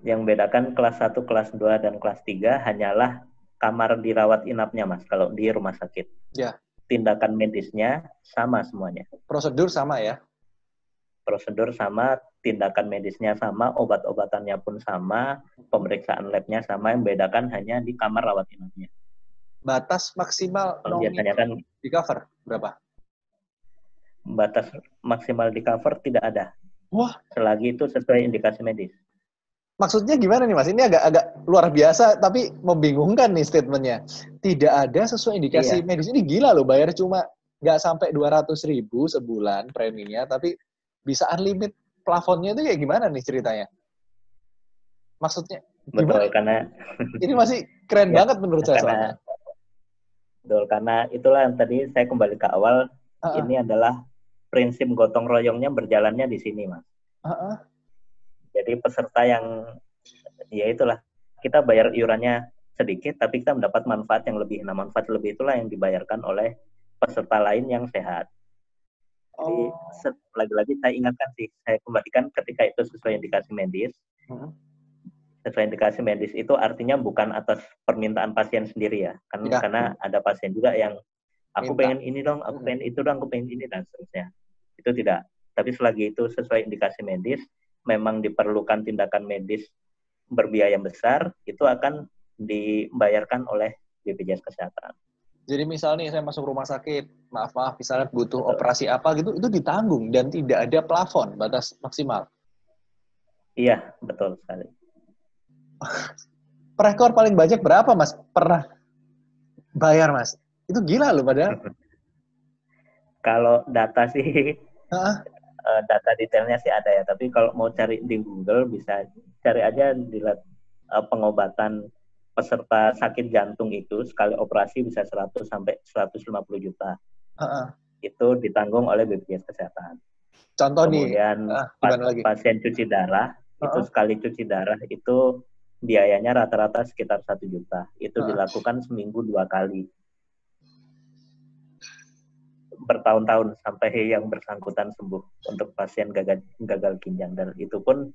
Yang membedakan kelas 1, kelas 2, dan kelas 3 hanyalah kamar dirawat inapnya, Mas, kalau di rumah sakit. Ya. Tindakan medisnya sama semuanya. Prosedur sama ya? Prosedur sama, tindakan medisnya sama, obat-obatannya pun sama, pemeriksaan labnya sama, yang bedakan hanya di kamar rawat inapnya. Batas maksimal Kalau biasanya kan di cover berapa? batas maksimal di cover tidak ada. Wah, selagi itu sesuai indikasi medis. maksudnya gimana nih Mas? Ini agak luar biasa, tapi membingungkan nih statementnya. Tidak ada sesuai indikasi medis. Ini gila loh, bayar cuma nggak sampai 200.000 sebulan preminya, tapi bisa unlimited. Plafonnya itu kayak gimana nih ceritanya? Maksudnya gimana? Betul, karena ini masih keren banget menurut saya soalnya. Betul, karena itulah yang tadi saya kembali ke awal, ini adalah prinsip gotong royongnya berjalannya di sini, Mas. Jadi peserta yang, ya itulah, kita bayar iurannya sedikit, tapi kita mendapat manfaat yang lebih. Nah, manfaat lebih itulah yang dibayarkan oleh peserta lain yang sehat. Jadi, lagi-lagi saya ingatkan sih, saya kembalikan ketika itu sesuai indikasi medis. Sesuai indikasi medis itu artinya bukan atas permintaan pasien sendiri ya. Karena ada pasien juga yang, aku pengen ini dong, aku pengen itu dong, aku pengen ini, dan seterusnya. Itu tidak. Tapi selagi itu sesuai indikasi medis, memang diperlukan tindakan medis berbiaya besar, itu akan dibayarkan oleh BPJS Kesehatan. Jadi misalnya saya masuk rumah sakit, maaf, misalnya butuh operasi apa gitu, itu ditanggung dan tidak ada plafon, batas maksimal. Iya, betul sekali. Rekor paling banyak berapa, Mas? Pernah bayar, Mas? Itu gila loh padahal. Kalau data sih, data detailnya sih ada ya, tapi kalau mau cari di Google bisa cari aja dilihat pengobatan peserta sakit jantung itu sekali operasi bisa 100 sampai 150 juta. Itu ditanggung oleh BPJS Kesehatan. Contoh kemudian pasien cuci darah itu sekali cuci darah itu biayanya rata-rata sekitar 1 juta. Itu dilakukan seminggu 2 kali. Bertahun-tahun sampai yang bersangkutan sembuh untuk pasien gagal ginjal, dan itu pun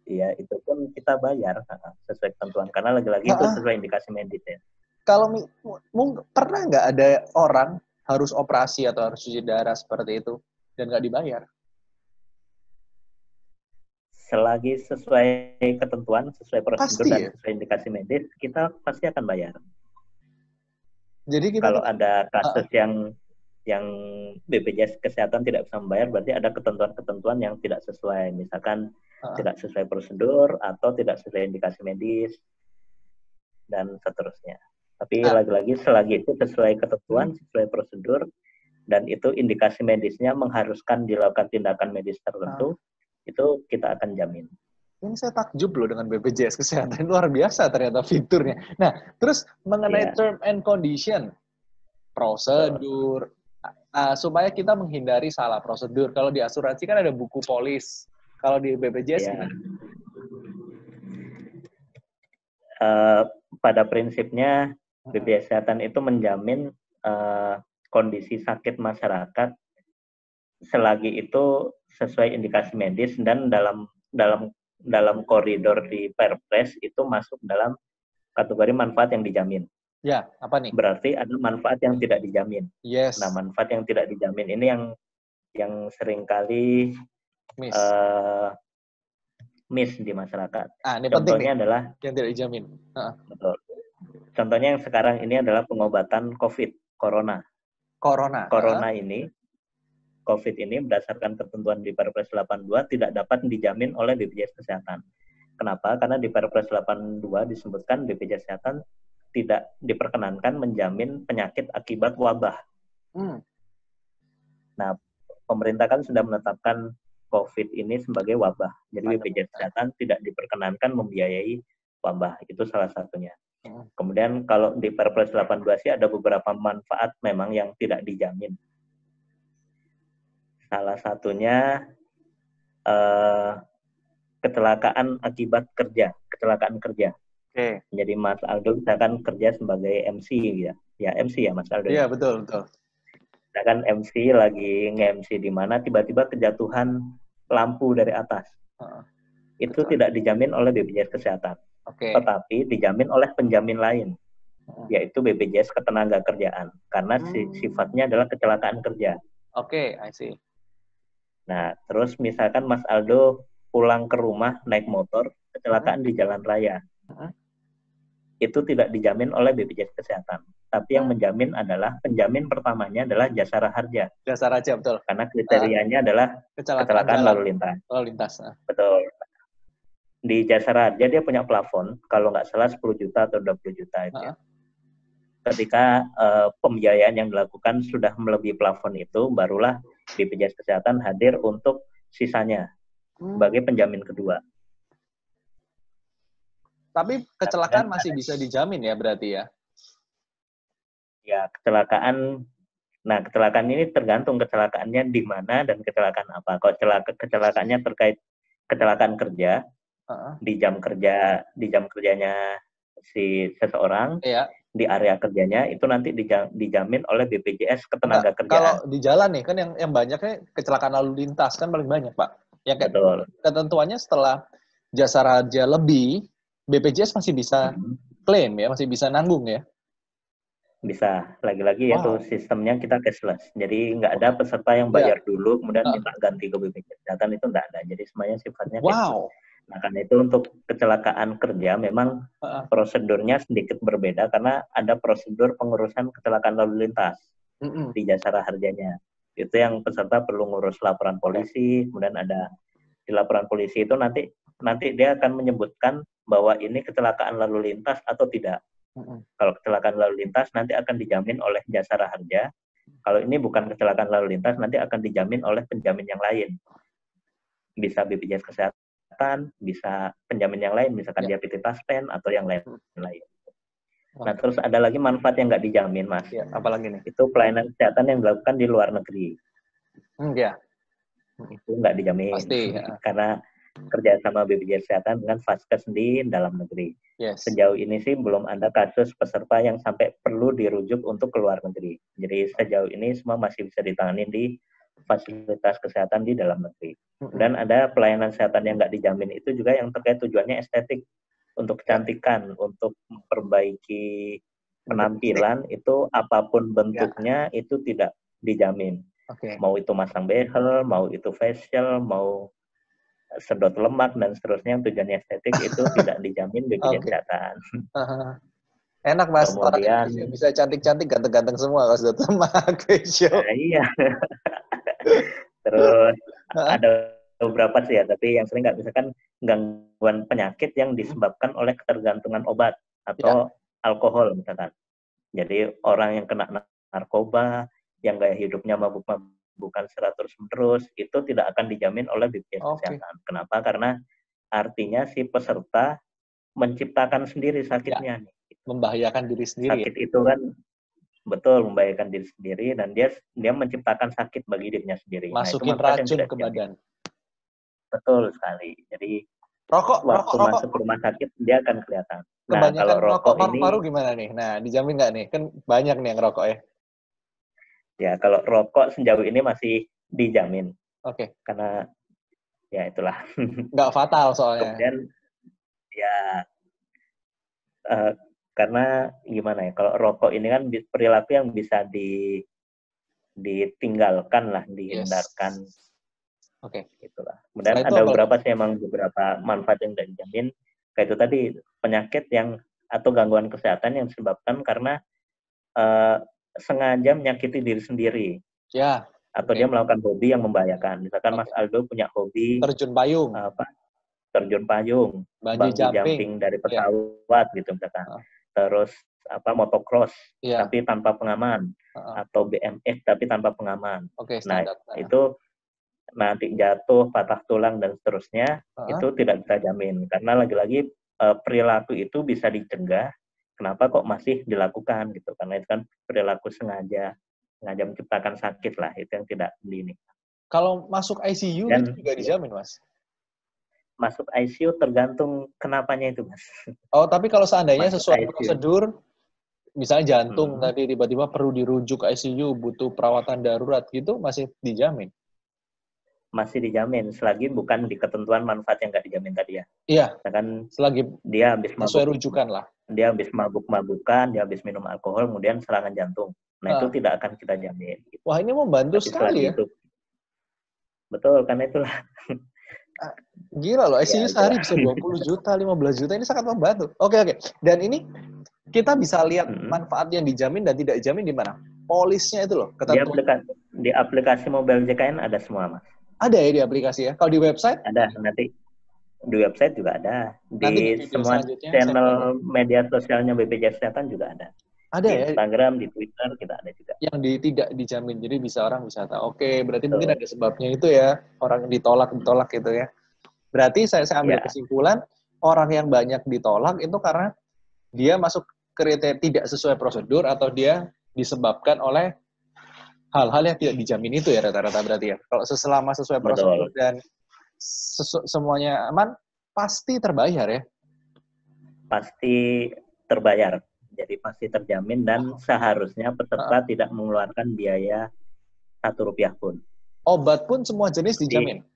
ya itu pun kita bayar sesuai ketentuan karena lagi-lagi itu sesuai indikasi medis ya. Kalau pernah nggak ada orang harus operasi atau harus cuci darah seperti itu dan nggak dibayar? Selagi sesuai ketentuan, sesuai prosedur dan sesuai indikasi medis, kita pasti akan bayar. Jadi kalau ada kasus yang BPJS Kesehatan tidak bisa membayar, berarti ada ketentuan-ketentuan yang tidak sesuai, misalkan tidak sesuai prosedur atau tidak sesuai indikasi medis dan seterusnya. Tapi lagi-lagi selagi itu sesuai ketentuan, sesuai prosedur, dan itu indikasi medisnya mengharuskan dilakukan tindakan medis tertentu, itu kita akan jamin. Ini saya takjub loh dengan BPJS Kesehatan, luar biasa ternyata fiturnya. Nah, terus mengenai term and condition, prosedur, supaya kita menghindari salah prosedur. Kalau di asuransi kan ada buku polis. Kalau di BPJS gimana? Pada prinsipnya BPJS Kesehatan itu menjamin kondisi sakit masyarakat selagi itu sesuai indikasi medis dan dalam koridor di Perpres itu masuk dalam kategori manfaat yang dijamin. Ya, apa nih? Berarti ada manfaat yang tidak dijamin. Yes. Nah, manfaat yang tidak dijamin ini yang seringkali miss di masyarakat. Ini contohnya penting adalah yang tidak dijamin. Betul. Contohnya yang sekarang ini adalah pengobatan Corona ini, COVID ini berdasarkan ketentuan di Perpres 82 tidak dapat dijamin oleh BPJS Kesehatan. Kenapa? Karena di Perpres 82 disebutkan BPJS Kesehatan tidak diperkenankan menjamin penyakit akibat wabah. Nah, pemerintah kan sudah menetapkan COVID ini sebagai wabah. Jadi BPJS Kesehatan tidak diperkenankan membiayai wabah. Itu salah satunya. Kemudian kalau di Perpres 82 sih ada beberapa manfaat memang yang tidak dijamin. Salah satunya kecelakaan akibat kecelakaan kerja. Jadi Mas Aldo misalkan kerja sebagai MC ya. Ya MC ya Mas Aldo. Iya, betul. Misalkan MC lagi nge-MC di mana tiba-tiba kejatuhan lampu dari atas. Itu tidak dijamin oleh BPJS Kesehatan. Tetapi dijamin oleh penjamin lain, yaitu BPJS Ketenagakerjaan, karena sifatnya adalah kecelakaan kerja. I see. Nah, terus misalkan Mas Aldo pulang ke rumah naik motor, kecelakaan di jalan raya. Itu tidak dijamin oleh BPJS Kesehatan. Tapi yang menjamin adalah, penjamin pertamanya adalah Jasara Harja. Jasara Harja, betul. Karena kriterianya adalah kecelakaan lalu lintas. Lalu lintas. Betul. Di Jasara Harja dia punya plafon, kalau nggak salah 10 juta atau 20 juta itu. Ketika pembiayaan yang dilakukan sudah melebihi plafon itu, barulah BPJS Kesehatan hadir untuk sisanya sebagai penjamin kedua. Tapi kecelakaan masih bisa dijamin ya berarti ya? Ya, kecelakaan. Nah, kecelakaan ini tergantung kecelakaannya di mana dan kecelakaan apa. Kalau kecelakaannya terkait kecelakaan kerja, di jam kerjanya si seseorang, di area kerjanya, itu nanti dijamin oleh BPJS Ketenagakerjaan. Kalau di jalan nih, kan yang banyaknya kecelakaan lalu lintas, kan paling banyak, Pak. Yang betul. Ketentuannya setelah Jasara Harja lebih, BPJS masih bisa klaim ya, masih bisa nanggung ya? Bisa. Lagi-lagi yaitu sistemnya kita cashless. Jadi nggak ada peserta yang bayar dulu, kemudian minta ganti ke BPJS Kesehatan, itu nggak ada. Jadi semuanya sifatnya cashless. Nah, karena itu untuk kecelakaan kerja memang prosedurnya sedikit berbeda, karena ada prosedur pengurusan kecelakaan lalu lintas di Jasara Harjanya. Itu yang peserta perlu ngurus laporan polisi, kemudian ada di laporan polisi itu nanti dia akan menyebutkan bahwa ini kecelakaan lalu lintas atau tidak. Kalau kecelakaan lalu lintas nanti akan dijamin oleh Jasara Harja. Kalau ini bukan kecelakaan lalu lintas, nanti akan dijamin oleh penjamin yang lain. Bisa BPJS Kesehatan, bisa penjamin yang lain, misalkan dia PT Taspen atau yang lain. Nah, terus ada lagi manfaat yang nggak dijamin, Mas. Apalagi nih? Itu pelayanan kesehatan yang dilakukan di luar negeri. Itu nggak dijamin. Pasti. Karena kerja sama BPJS Kesehatan dengan Vaskes di dalam negeri. Sejauh ini sih belum ada kasus peserta yang sampai perlu dirujuk untuk ke luar negeri. Jadi sejauh ini semua masih bisa ditangani di fasilitas kesehatan di dalam negeri. Dan ada pelayanan kesehatan yang nggak dijamin itu juga yang terkait tujuannya estetik, untuk kecantikan, untuk memperbaiki penampilan, itu apapun bentuknya itu tidak dijamin. Mau itu masang behel, mau itu facial, mau sedot lemak dan seterusnya, tujuannya estetik itu tidak dijamin BPJS Kesehatan. Enak, Mas. Kemudian bisa cantik-cantik, ganteng-ganteng semua kalau sedot lemak, facial. Nah, iya. Terus ada beberapa sih ya, tapi yang sering nggak, misalkan gangguan penyakit yang disebabkan oleh ketergantungan obat atau alkohol misalkan. Jadi orang yang kena narkoba, yang gaya hidupnya mabuk-mabukan secara terus-menerus, itu tidak akan dijamin oleh BPJS Kesehatan. Kenapa? Karena artinya si peserta menciptakan sendiri sakitnya. Membahayakan diri sendiri. Sakit itu kan betul membahayakan diri sendiri, dan dia menciptakan sakit bagi dirinya sendiri. Masukin racun ke badan. Betul sekali. Jadi waktu masuk ke rumah sakit dia akan kelihatan. Nah, kalau rokok paru-paru gimana nih? Nah, dijamin nggak nih? Kan banyak nih yang rokok ya. Ya, kalau rokok sejauh ini masih dijamin. Karena ya itulah. Nggak fatal soalnya. Kemudian ya karena gimana ya, kalau rokok ini kan perilaku yang bisa ditinggalkan lah, dihindarkan. Itulah. Kemudian ada beberapa sih emang beberapa manfaat yang tidak dijamin. Kayak itu tadi, penyakit yang atau gangguan kesehatan yang disebabkan karena sengaja menyakiti diri sendiri. Atau dia melakukan hobi yang membahayakan. Misalkan Mas Aldo punya hobi terjun payung. Terjun payung, bungee jumping dari pesawat gitu misalkan. Terus motocross tapi tanpa pengaman, atau BMX tapi tanpa pengaman. Nah, itu nanti jatuh, patah tulang dan seterusnya, itu tidak bisa jamin. Karena lagi-lagi perilaku itu bisa dicegah. Kenapa kok masih dilakukan gitu? Karena itu kan perilaku sengaja menciptakan sakit lah, itu yang tidak ini. Kalau masuk ICU itu juga dijamin, Mas? Masuk ICU tergantung kenapanya itu, Mas. Tapi kalau seandainya sesuai prosedur, misalnya jantung tadi tiba-tiba perlu dirujuk ICU, butuh perawatan darurat gitu, masih dijamin? Masih dijamin, selagi bukan di ketentuan manfaat yang nggak dijamin tadi ya. Iya. Misalkan selagi dia habis sesuai rujukan lah. Dia habis mabuk-mabukan, dia habis minum alkohol, kemudian serangan jantung. Nah, itu tidak akan kita jamin. Gitu. Wah, ini membantu sekali ya. Itu, betul, karena itulah. Gila loh, ICU Ya, sehari bisa 20 juta, 15 juta, ini sangat membantu. Oke. Dan ini kita bisa lihat manfaat yang dijamin dan tidak dijamin di mana? Polisnya itu loh, ketentuan. Di aplikasi mobile JKN ada semua, Mas. Ada ya di aplikasi ya? Kalau di website? Ada, nanti di website juga ada. Di semua channel media sosialnya BPJS Kesehatan juga ada. Ada di ya? Instagram, di Twitter, kita ada juga. Yang tidak dijamin, jadi orang bisa tahu. Oke, berarti mungkin ada sebabnya itu ya, orang ditolak gitu ya. Berarti saya ambil kesimpulan, orang yang banyak ditolak itu karena dia masuk kriteria tidak sesuai prosedur atau dia disebabkan oleh hal-hal yang tidak dijamin itu ya rata-rata berarti ya. Kalau selama sesuai prosedur dan semuanya aman, pasti terbayar ya? Pasti terbayar. Jadi pasti terjamin dan seharusnya peserta tidak mengeluarkan biaya Rp1 pun. Obat pun semua jenis dijamin?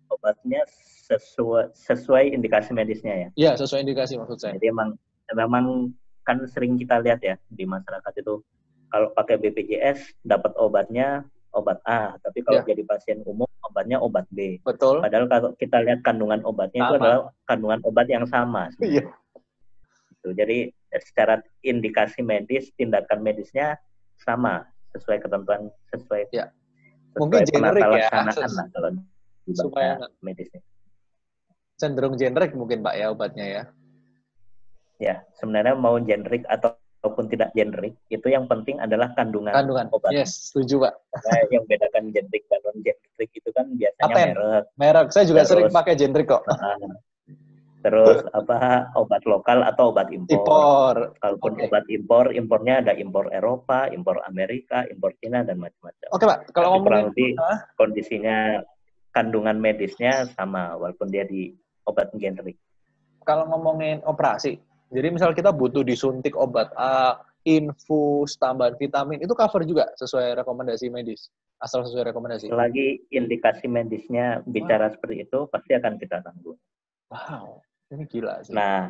Obatnya sesuai indikasi medisnya ya. Iya, sesuai indikasi maksud saya. Jadi memang kan sering kita lihat ya di masyarakat itu, kalau pakai BPJS dapat obatnya obat A, tapi kalau jadi pasien umum obatnya obat B. Betul. Padahal kalau kita lihat kandungan obatnya itu adalah kandungan obat yang sama. Iya. Jadi secara indikasi medis, tindakan medisnya sama, sesuai ketentuan, sesuai mungkin generik ya, lah kalau supaya medisnya. Cenderung generik mungkin Pak ya obatnya ya. Ya, sebenarnya mau generik ataupun tidak generik, itu yang penting adalah kandungan obat. Yes, setuju Pak. Nah, yang bedakan generik dan non generik itu kan biasanya merek. Saya juga sering pakai generik kok. Terus obat lokal atau obat impor. Kalaupun obat impor, impornya ada impor Eropa, impor Amerika, impor Cina dan macam-macam. Oke Pak, kalau ngomongin kondisinya kandungan medisnya sama walaupun dia di obat generik. Kalau ngomongin operasi, jadi misal kita butuh disuntik obat A, infus, tambahan vitamin, itu cover juga sesuai rekomendasi medis? Asal sesuai rekomendasi? Selagi indikasi medisnya bicara seperti itu, pasti akan kita tanggung. Wow. Ini gila sih. Nah,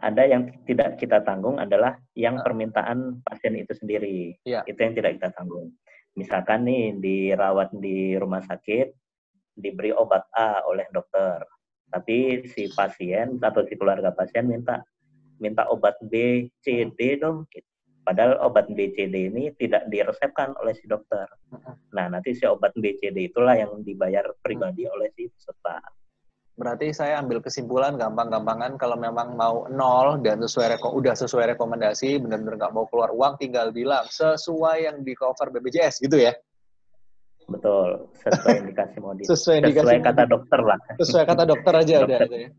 ada yang tidak kita tanggung adalah yang permintaan pasien itu sendiri. Itu yang tidak kita tanggung. Misalkan nih dirawat di rumah sakit, diberi obat A oleh dokter, tapi si pasien atau si keluarga pasien minta obat B, C, D dong. Padahal obat B, C, D ini tidak diresepkan oleh si dokter. Nah, nanti si obat B, C, D itulah yang dibayar pribadi oleh si peserta. Berarti saya ambil kesimpulan gampang-gampangan kalau memang mau nol dan udah sesuai rekomendasi, benar-benar nggak mau keluar uang, tinggal bilang sesuai yang di cover BPJS gitu ya? Betul, sesuai indikasi medis. Sesuai kata dokter lah. Sesuai kata dokter aja udah gitu ya.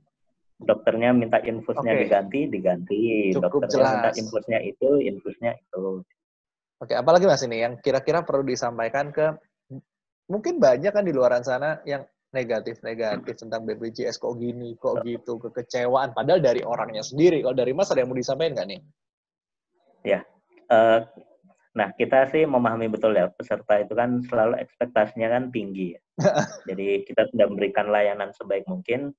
Dokternya minta infusnya diganti. Cukup dokternya jelas. Minta infusnya itu. Oke, apalagi Mas ini yang kira-kira perlu disampaikan ke mungkin banyak kan di luaran sana yang negatif tentang BPJS kok gini, kok gitu, kekecewaan. Padahal dari orangnya sendiri. Kalau dari Mas ada yang mau disampaikan nggak nih? Ya, nah kita sih memahami betul ya, peserta itu kan selalu ekspektasinya kan tinggi ya. Jadi kita sudah memberikan layanan sebaik mungkin,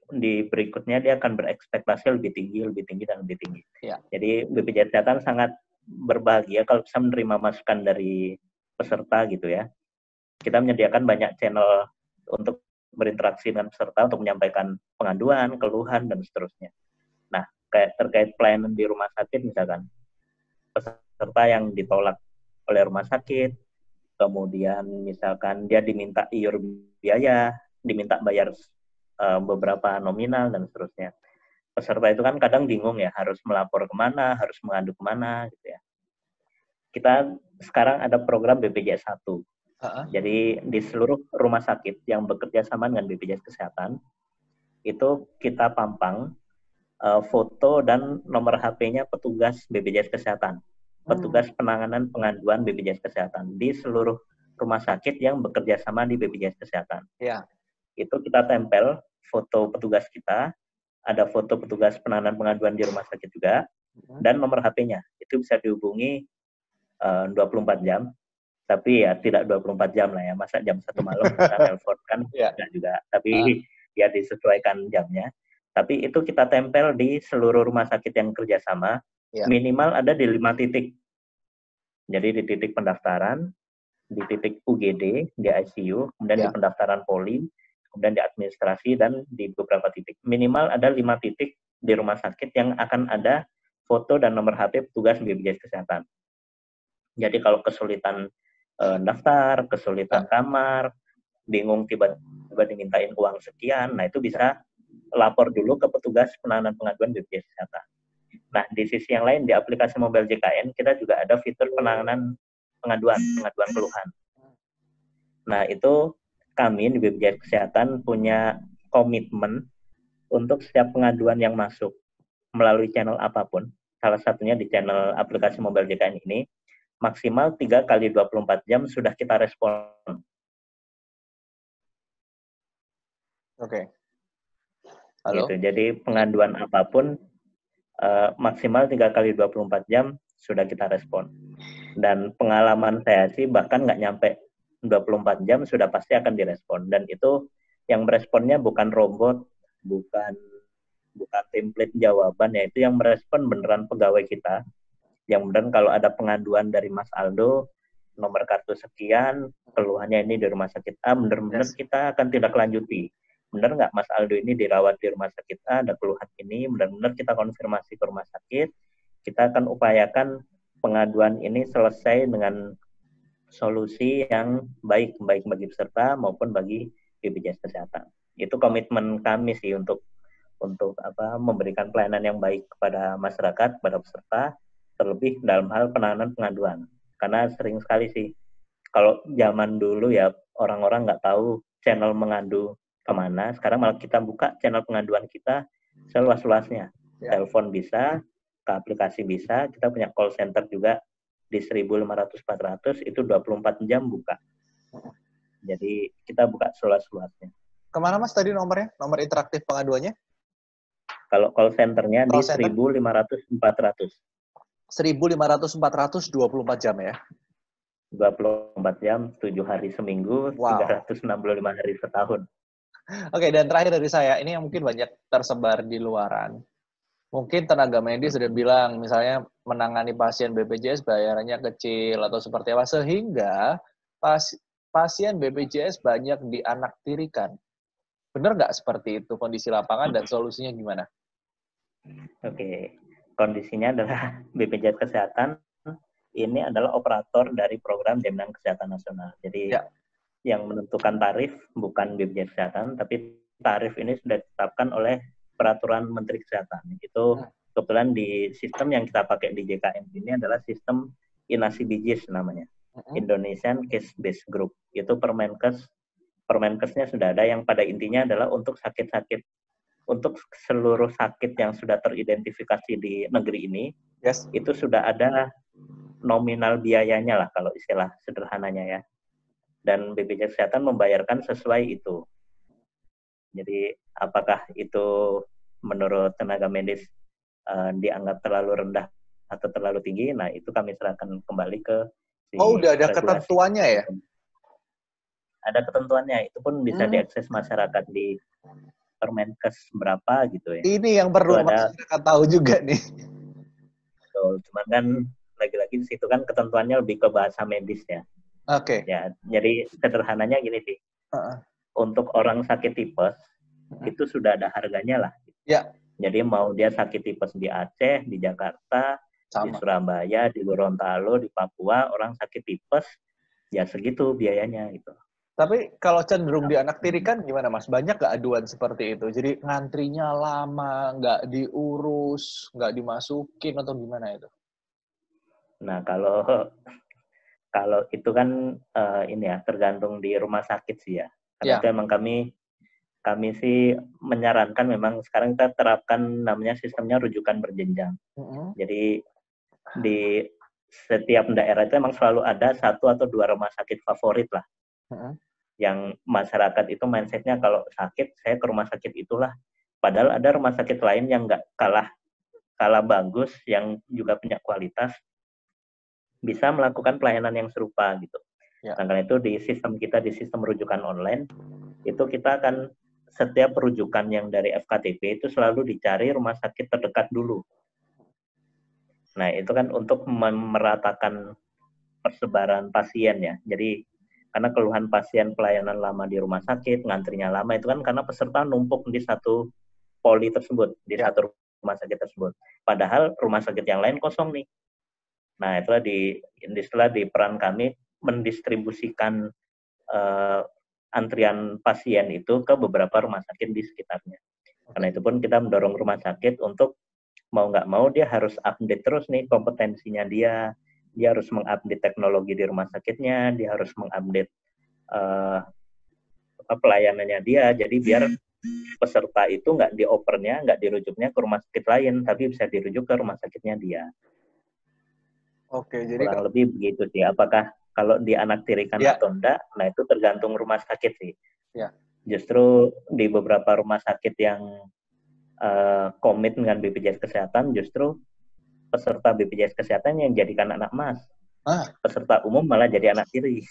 di berikutnya dia akan berekspektasi lebih tinggi. Ya. Jadi BPJS Kesehatan sangat berbahagia kalau bisa menerima masukan dari peserta gitu ya. Kita menyediakan banyak channel untuk berinteraksi dengan peserta untuk menyampaikan pengaduan, keluhan, dan seterusnya. Nah, terkait pelayanan di rumah sakit misalkan, peserta yang ditolak oleh rumah sakit, kemudian misalkan dia diminta iur biaya, diminta bayar beberapa nominal, dan seterusnya. Peserta itu kan kadang bingung ya, harus melapor kemana, harus mengadu kemana, gitu ya. Kita sekarang ada program BPJS 1. Jadi di seluruh rumah sakit yang bekerja sama dengan BPJS Kesehatan, itu kita pampang foto dan nomor HP-nya petugas BPJS Kesehatan, petugas penanganan pengaduan BPJS Kesehatan di seluruh rumah sakit yang bekerja sama di BPJS Kesehatan. Ya. Itu kita tempel foto petugas kita, ada foto petugas penanganan pengaduan di rumah sakit juga, dan nomor HP-nya. Itu bisa dihubungi 24 jam. Tapi ya tidak 24 jam lah ya, masa jam 1 malam kita telepon kan enggak juga, tapi ya disesuaikan jamnya. Tapi itu kita tempel di seluruh rumah sakit yang kerjasama, minimal ada di 5 titik. Jadi di titik pendaftaran, di titik UGD, di ICU, kemudian di pendaftaran poli, kemudian di administrasi, dan di beberapa titik. Minimal ada 5 titik di rumah sakit yang akan ada foto dan nomor HP petugas BPJS Kesehatan. Jadi kalau kesulitan daftar, kesulitan kamar, bingung tiba-tiba dimintain uang sekian, nah itu bisa lapor dulu ke petugas penanganan pengaduan BPJS Kesehatan. Nah, di sisi yang lain, di aplikasi mobile JKN, kita juga ada fitur penanganan pengaduan keluhan. Nah, itu kami di BPJS Kesehatan punya komitmen untuk setiap pengaduan yang masuk melalui channel apapun, salah satunya di channel aplikasi mobile JKN ini, maksimal 3 kali 24 jam sudah kita respon. Oke. Halo? Gitu. Jadi pengaduan apapun, maksimal 3 kali 24 jam sudah kita respon. Dan pengalaman saya sih bahkan nggak nyampe 24 jam sudah pasti akan direspon. Dan itu yang meresponnya bukan robot, bukan template jawaban, yaitu yang merespon beneran pegawai kita. Yang beneran kalau ada pengaduan dari Mas Aldo, nomor kartu sekian, keluhannya ini di rumah sakit A, bener-bener kita akan tindak lanjuti. Bener nggak Mas Aldo ini dirawat di rumah sakit A, ada keluhan ini, benar-benar kita konfirmasi ke rumah sakit, kita akan upayakan pengaduan ini selesai dengan solusi yang baik bagi peserta maupun bagi BPJS Kesehatan. Itu komitmen kami sih untuk memberikan pelayanan yang baik kepada masyarakat, kepada peserta, terlebih dalam hal penanganan pengaduan. Karena sering sekali sih, kalau zaman dulu ya orang-orang nggak tahu channel mengadu kemana, sekarang malah kita buka channel pengaduan kita seluas-luasnya. Telepon bisa, ke aplikasi bisa, kita punya call center juga di 1500-400, itu 24 jam buka. Jadi kita buka seluas-luasnya. Kemana Mas tadi nomornya? Nomor interaktif pengaduannya? Kalau call centernya di 1500-400. 1500-400 24 jam ya? 24 jam, 7 hari seminggu, 365 hari setahun. Oke, dan terakhir dari saya, ini yang mungkin banyak tersebar di luaran. Mungkin tenaga medis sudah bilang, misalnya menangani pasien BPJS bayarannya kecil atau seperti apa, sehingga pasien BPJS banyak dianaktirikan. Benar nggak seperti itu kondisi lapangan dan solusinya gimana? Oke, kondisinya adalah BPJS Kesehatan ini adalah operator dari program Jaminan Kesehatan Nasional. Jadi yang menentukan tarif bukan BPJS Kesehatan, tapi tarif ini sudah ditetapkan oleh Peraturan Menteri Kesehatan. Itu kebetulan di sistem yang kita pakai di JKN ini adalah sistem INASI-BIJIS namanya, Indonesian Case Based Group. Itu Permenkesnya sudah ada, yang pada intinya adalah untuk sakit-sakit, untuk seluruh sakit yang sudah teridentifikasi di negeri ini, itu sudah ada nominal biayanya lah kalau istilah sederhananya ya. Dan BPJS Kesehatan membayarkan sesuai itu. Jadi apakah itu menurut tenaga medis dianggap terlalu rendah atau terlalu tinggi, nah itu kami serahkan kembali ke udah ada ketentuannya ya? Ada ketentuannya, itu pun bisa diakses masyarakat di Permenkes berapa gitu ya. Ini yang perlu masyarakat tahu juga nih. Cuman kan lagi-lagi di situ kan ketentuannya lebih ke bahasa medis ya. Oke. Ya, jadi sederhananya gini sih. Untuk orang sakit tipes itu sudah ada harganya lah. Ya. Jadi mau dia sakit tipes di Aceh, di Jakarta, di Surabaya, di Gorontalo, di Papua, orang sakit tipes ya segitu biayanya gitu. Tapi kalau cenderung dianaktirikan gimana Mas? Banyak nggak aduan seperti itu? Jadi ngantrinya lama, nggak diurus, nggak dimasukin atau gimana itu? Nah kalau itu kan ini ya tergantung di rumah sakit sih ya. Karena itu emang kami sih menyarankan memang sekarang kita terapkan namanya sistemnya rujukan berjenjang. Jadi di setiap daerah itu emang selalu ada 1 atau 2 rumah sakit favorit lah. Yang masyarakat itu mindsetnya kalau sakit saya ke rumah sakit itulah. Padahal ada rumah sakit lain yang nggak kalah bagus, yang juga punya kualitas, bisa melakukan pelayanan yang serupa gitu. Nah, karena itu di sistem kita, di sistem rujukan online, itu kita akan setiap rujukan yang dari FKTP itu selalu dicari rumah sakit terdekat dulu. Nah, itu kan untuk memeratakan persebaran pasien ya. Jadi Karena keluhan pasien pelayanan lama di rumah sakit, ngantrinya lama itu kan karena peserta numpuk di satu poli tersebut, di satu rumah sakit tersebut. Padahal rumah sakit yang lain kosong nih. Nah, itulah di peran kami mendistribusikan antrian pasien itu ke beberapa rumah sakit di sekitarnya. Karena itu pun kita mendorong rumah sakit untuk mau nggak mau dia harus update terus nih kompetensinya dia harus mengupdate teknologi di rumah sakitnya, dia harus mengupdate pelayanannya dia, jadi biar peserta itu nggak diopernya, nggak dirujuknya ke rumah sakit lain, tapi bisa dirujuk ke rumah sakitnya dia. Oke, jadi kurang lebih begitu sih. Apakah kalau dianaktirikan atau enggak, nah itu tergantung rumah sakit sih. Ya. Justru di beberapa rumah sakit yang komit dengan BPJS Kesehatan, justru peserta BPJS Kesehatan yang jadikan anak mas. Peserta umum malah jadi anak tiri.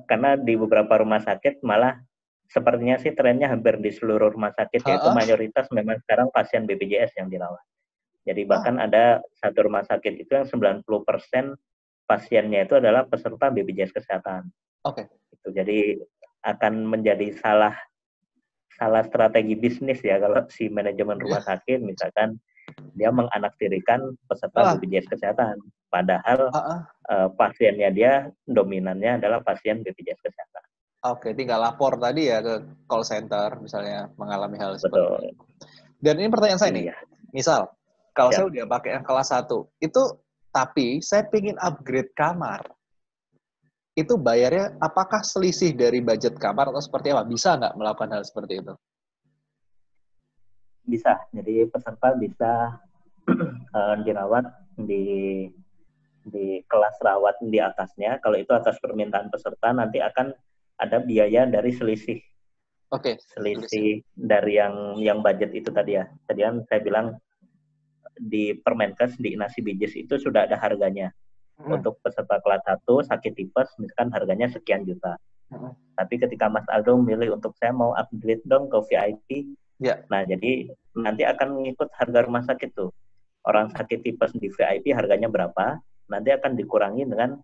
Karena di beberapa rumah sakit malah sepertinya sih trennya hampir di seluruh rumah sakit, yaitu mayoritas memang sekarang pasien BPJS yang dirawat. Jadi bahkan ada satu rumah sakit itu yang 90% pasiennya itu adalah peserta BPJS Kesehatan. Oke. Jadi akan menjadi salah strategi bisnis ya kalau si manajemen rumah sakit misalkan dia menganaktirikan peserta BPJS Kesehatan. Padahal pasiennya dia dominannya adalah pasien BPJS Kesehatan. Oke, tinggal lapor tadi ya ke call center misalnya mengalami hal seperti itu. Dan ini pertanyaan saya nih. Misal, kalau saya udah pakai yang kelas 1, itu tapi saya pengen upgrade kamar. Itu bayarnya apakah selisih dari budget kamar atau seperti apa? Bisa nggak melakukan hal seperti itu? Bisa. Jadi peserta bisa dirawat di kelas rawat di atasnya. Kalau itu atas permintaan peserta, nanti akan ada biaya dari selisih. Oke. Selisih dari yang budget itu tadi ya. Tadi kan saya bilang di Permenkes, di Inasi Bijis itu sudah ada harganya. Untuk peserta kelas 1 sakit tipes misalkan harganya sekian juta. Tapi ketika Mas Aldo milih untuk saya mau upgrade dong ke VIP, nah jadi nanti akan mengikut harga rumah sakit tuh. Orang sakit tipes di VIP harganya berapa, nanti akan dikurangi dengan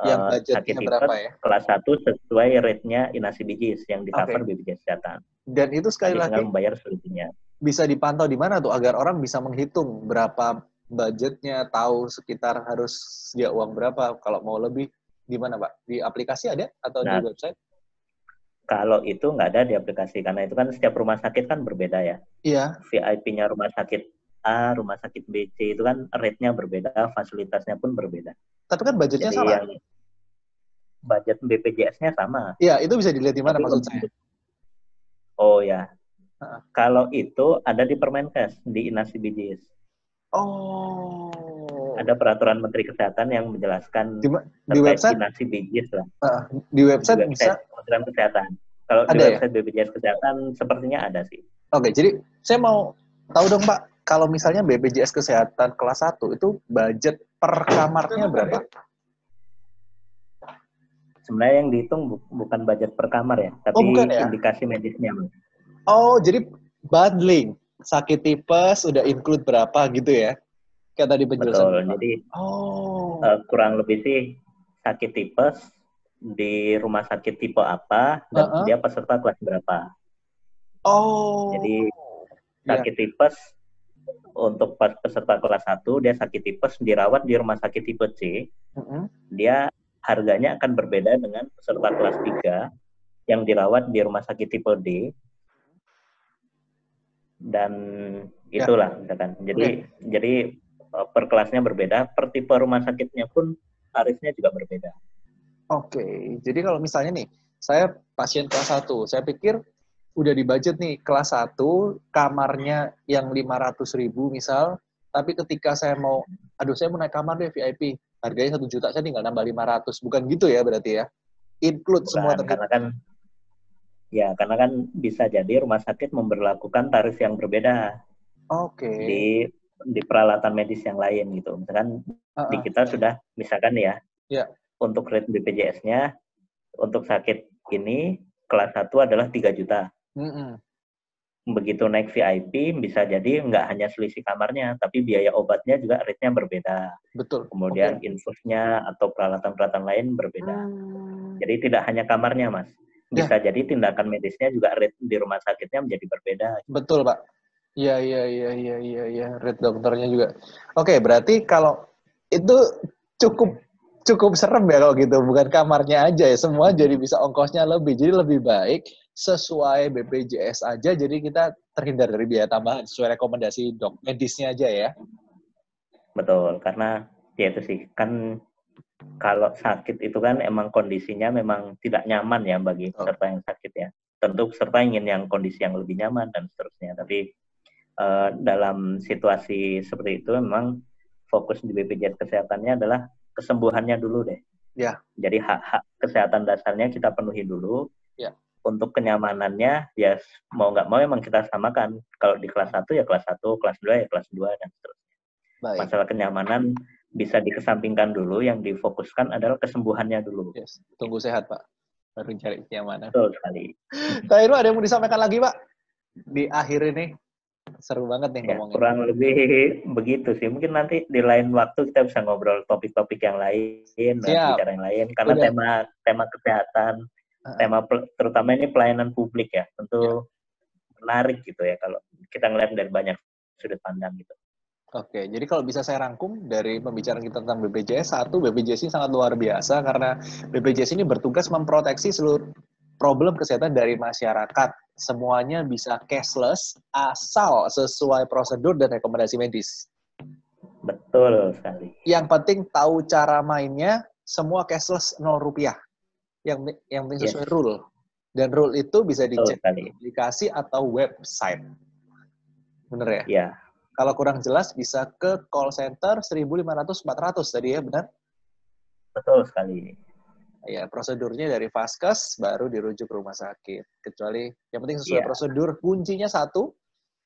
sakit tipes kelas 1 sesuai rate-nya Inasi Bijis yang di cover BPJS Kesehatan. Dan itu sekali lagi tinggal membayar selisihnya. Bisa dipantau di mana tuh agar orang bisa menghitung berapa budgetnya, tahu sekitar harus sedia uang berapa, kalau mau lebih, di mana Pak? Di aplikasi ada atau di website? Kalau itu nggak ada di aplikasi, karena itu kan setiap rumah sakit kan berbeda ya. Iya. VIP-nya rumah sakit A, rumah sakit B, C itu kan rate-nya berbeda, fasilitasnya pun berbeda. Tapi kan budgetnya sama? Yang budget BPJS-nya sama. Iya, itu bisa dilihat di mana maksud saya? Oh ya, kalau itu ada di Permenkes, di Inasi Bijis. Oh. Ada peraturan Menteri Kesehatan yang menjelaskan di website Inasi Bijis lah. Di website bisa Kementerian Kesehatan. Kalau di website BPJS Kesehatan sepertinya ada sih. Oke, jadi saya mau tahu dong Pak, kalau misalnya BPJS Kesehatan kelas 1 itu budget per kamarnya berapa? Sebenarnya yang dihitung bukan budget per kamar ya, tapi indikasi medisnya. Oh, jadi bundling. Sakit tipes udah include berapa gitu ya? Kayak tadi penjelasan. Betul, jadi kurang lebih sih sakit tipes di rumah sakit tipe apa dan dia peserta kelas berapa. Oh. Jadi sakit tipes untuk peserta kelas 1 dia sakit tipes dirawat di rumah sakit tipe C. Dia harganya akan berbeda dengan peserta kelas 3 yang dirawat di rumah sakit tipe D. Dan itulah misalkan. Jadi per kelasnya berbeda, per tipe rumah sakitnya pun tarifnya juga berbeda. Oke, jadi kalau misalnya nih, saya pasien kelas 1, saya pikir udah di budget nih, kelas 1, kamarnya yang 500.000 misal, tapi ketika saya mau naik kamar deh VIP, harganya 1 juta, saya tinggal nambah 500, bukan gitu ya berarti ya? Include semua terkait. Karena kan bisa jadi rumah sakit memberlakukan tarif yang berbeda. Oke. Di peralatan medis yang lain gitu. Misalkan di kita sudah misalkan ya. Untuk rate BPJS-nya untuk sakit ini kelas 1 adalah 3 juta. begitu naik VIP bisa jadi nggak hanya selisih kamarnya, tapi biaya obatnya juga rate-nya berbeda. Betul. Kemudian infusnya atau peralatan-peralatan lain berbeda. Jadi tidak hanya kamarnya, Mas. Bisa jadi tindakan medisnya juga rate di rumah sakitnya menjadi berbeda. Betul, Pak. Iya. Rate dokternya juga. Oke, berarti kalau itu cukup serem ya kalau gitu. Bukan kamarnya aja ya, semua jadi bisa ongkosnya lebih. Jadi lebih baik sesuai BPJS aja, jadi kita terhindar dari biaya tambahan sesuai rekomendasi medisnya aja ya. Betul, karena ya itu sih, kan kalau sakit itu kan emang kondisinya memang tidak nyaman ya bagi peserta yang sakit ya. Tentu peserta ingin yang kondisi yang lebih nyaman dan seterusnya, tapi dalam situasi seperti itu memang fokus di BPJS Kesehatannya adalah kesembuhannya dulu deh. Ya. Jadi hak-hak kesehatan dasarnya kita penuhi dulu. Ya. Untuk kenyamanannya, ya mau nggak mau emang kita samakan. Kalau di kelas 1 ya kelas 1, kelas 2 ya kelas 2, dan seterusnya. Baik. Masalah kenyamanan bisa dikesampingkan dulu, yang difokuskan adalah kesembuhannya dulu. Yes. Tunggu sehat, Pak. Baru cari kenyamanan. Betul sekali. Pak Irwa, ada yang mau disampaikan lagi, Pak? Di akhir ini. Seru banget nih ngomongin. Kurang lebih begitu sih. Mungkin nanti di lain waktu kita bisa ngobrol topik-topik yang lain, bicara yang lain. Karena tema kesehatan, tema terutama ini pelayanan publik ya, tentu menarik gitu ya kalau kita ngeliat dari banyak sudut pandang gitu. Oke, jadi kalau bisa saya rangkum dari pembicaraan kita tentang BPJS, satu, BPJS ini sangat luar biasa karena BPJS ini bertugas memproteksi seluruh problem kesehatan dari masyarakat. Semuanya bisa cashless asal sesuai prosedur dan rekomendasi medis. Betul sekali. Yang penting tahu cara mainnya, semua cashless 0 rupiah. Yang penting sesuai rule. Dan rule itu bisa dicek di aplikasi atau website. Bener ya? Iya. Kalau kurang jelas bisa ke call center 1.500-400 tadi ya, benar? Betul sekali. Ya, prosedurnya dari Vaskes baru dirujuk ke rumah sakit. Kecuali yang penting sesuai prosedur. Kuncinya satu,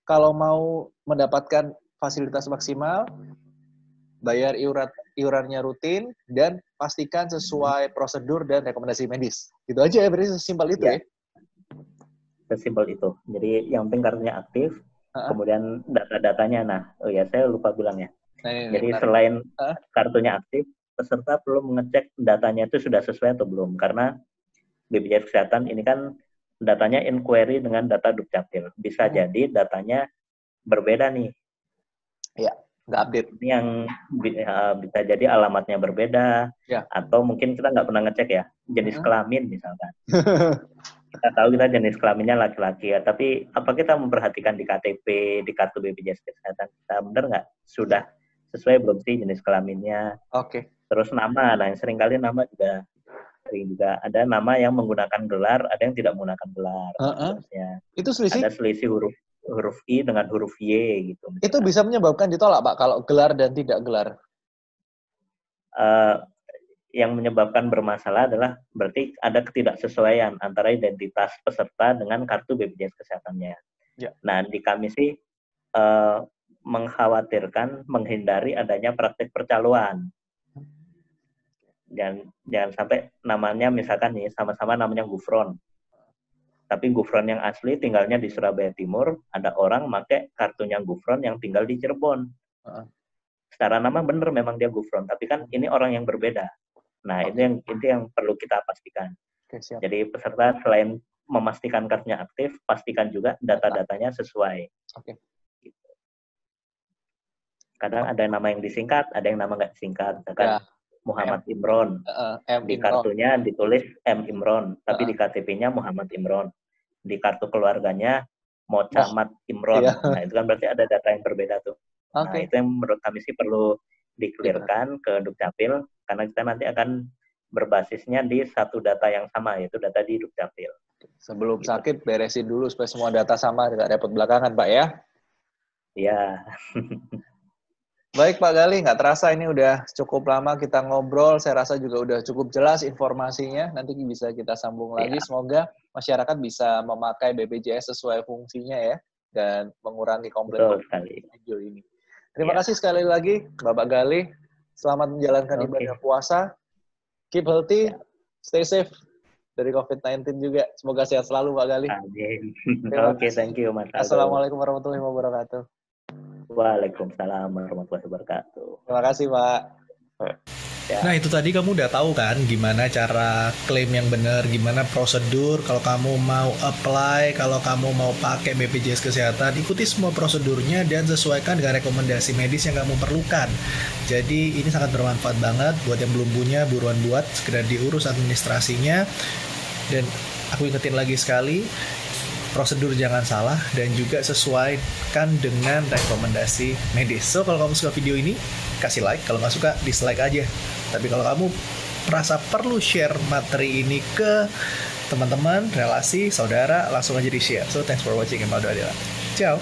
kalau mau mendapatkan fasilitas maksimal, bayar iurannya rutin, dan pastikan sesuai prosedur dan rekomendasi medis. Gitu aja ya, berarti sesimpel itu ya? Sesimpel itu. Jadi yang penting kartunya aktif, kemudian data-datanya. Nah, saya lupa bilang ya. Jadi selain kartunya aktif, peserta perlu mengecek datanya itu sudah sesuai atau belum. Karena BPJS Kesehatan ini kan datanya inquiry dengan data Dukcapil. Bisa jadi datanya berbeda nih. Iya, nggak update. Ini yang bisa jadi alamatnya berbeda, atau mungkin kita nggak pernah ngecek ya, jenis kelamin misalkan. Kita tahu kita jenis kelaminnya laki-laki ya, tapi apa kita memperhatikan di KTP, di kartu BPJS Kesehatan kita benar nggak? Sudah sesuai belum sih jenis kelaminnya? Oke. Terus nama, yang seringkali nama juga ada nama yang menggunakan gelar, ada yang tidak menggunakan gelar. Itu selisih? Ada selisih huruf I dengan huruf Y gitu. Itu bisa menyebabkan ditolak, Pak, kalau gelar dan tidak gelar? Yang menyebabkan bermasalah adalah berarti ada ketidaksesuaian antara identitas peserta dengan kartu BPJS Kesehatannya. Nah, di kami sih mengkhawatirkan, menghindari adanya praktik percaloan. Jangan sampai namanya misalkan nih sama-sama namanya Gufron. Tapi Gufron yang asli tinggalnya di Surabaya Timur, ada orang pakai kartunya Gufron yang tinggal di Cirebon. Secara nama benar memang dia Gufron, tapi kan ini orang yang berbeda. Nah, itu yang perlu kita pastikan. Jadi peserta selain memastikan kartunya aktif, pastikan juga data-datanya sesuai. Kadang ada nama yang disingkat, ada yang nama nggak disingkat. Misalkan Muhammad Imron. Di kartunya ditulis M. Imron, tapi di KTP-nya Muhammad Imron. Di kartu keluarganya Mocamat Imron. Nah, itu kan berarti ada data yang berbeda tuh. Nah, itu yang menurut kami sih perlu di-clearkan ke Dukcapil, karena kita nanti akan berbasisnya di satu data yang sama, yaitu data di Dukcapil. Sebelum sakit, beresin dulu supaya semua data sama, nggak repot belakangan, Pak, ya? Iya. Baik, Pak Gali, nggak terasa ini udah cukup lama kita ngobrol, saya rasa juga udah cukup jelas informasinya, nanti bisa kita sambung lagi, semoga masyarakat bisa memakai BPJS sesuai fungsinya ya, dan mengurangi komplain video ini. Terima kasih sekali lagi, Bapak Gali. Selamat menjalankan ibadah puasa. Keep healthy, stay safe, dari COVID-19 juga. Semoga sehat selalu Pak Gali. Amin. Oke, thank you Mas Aldo. Assalamualaikum warahmatullahi wabarakatuh. Waalaikumsalam warahmatullahi wabarakatuh. Terima kasih Pak. Ya. Nah itu tadi kamu udah tahu kan gimana cara klaim yang benar, gimana prosedur kalau kamu mau apply, kalau kamu mau pakai BPJS Kesehatan, ikuti semua prosedurnya dan sesuaikan dengan rekomendasi medis yang kamu perlukan. Jadi ini sangat bermanfaat banget buat yang belum punya, buruan buat, segera diurus administrasinya. Dan aku ingetin lagi sekali, prosedur jangan salah dan juga sesuaikan dengan rekomendasi medis. So kalau kamu suka video ini, kasih like. Kalau nggak suka, dislike aja. Tapi kalau kamu merasa perlu share materi ini ke teman-teman, relasi, saudara, langsung aja di-share. So thanks for watching. Ciao.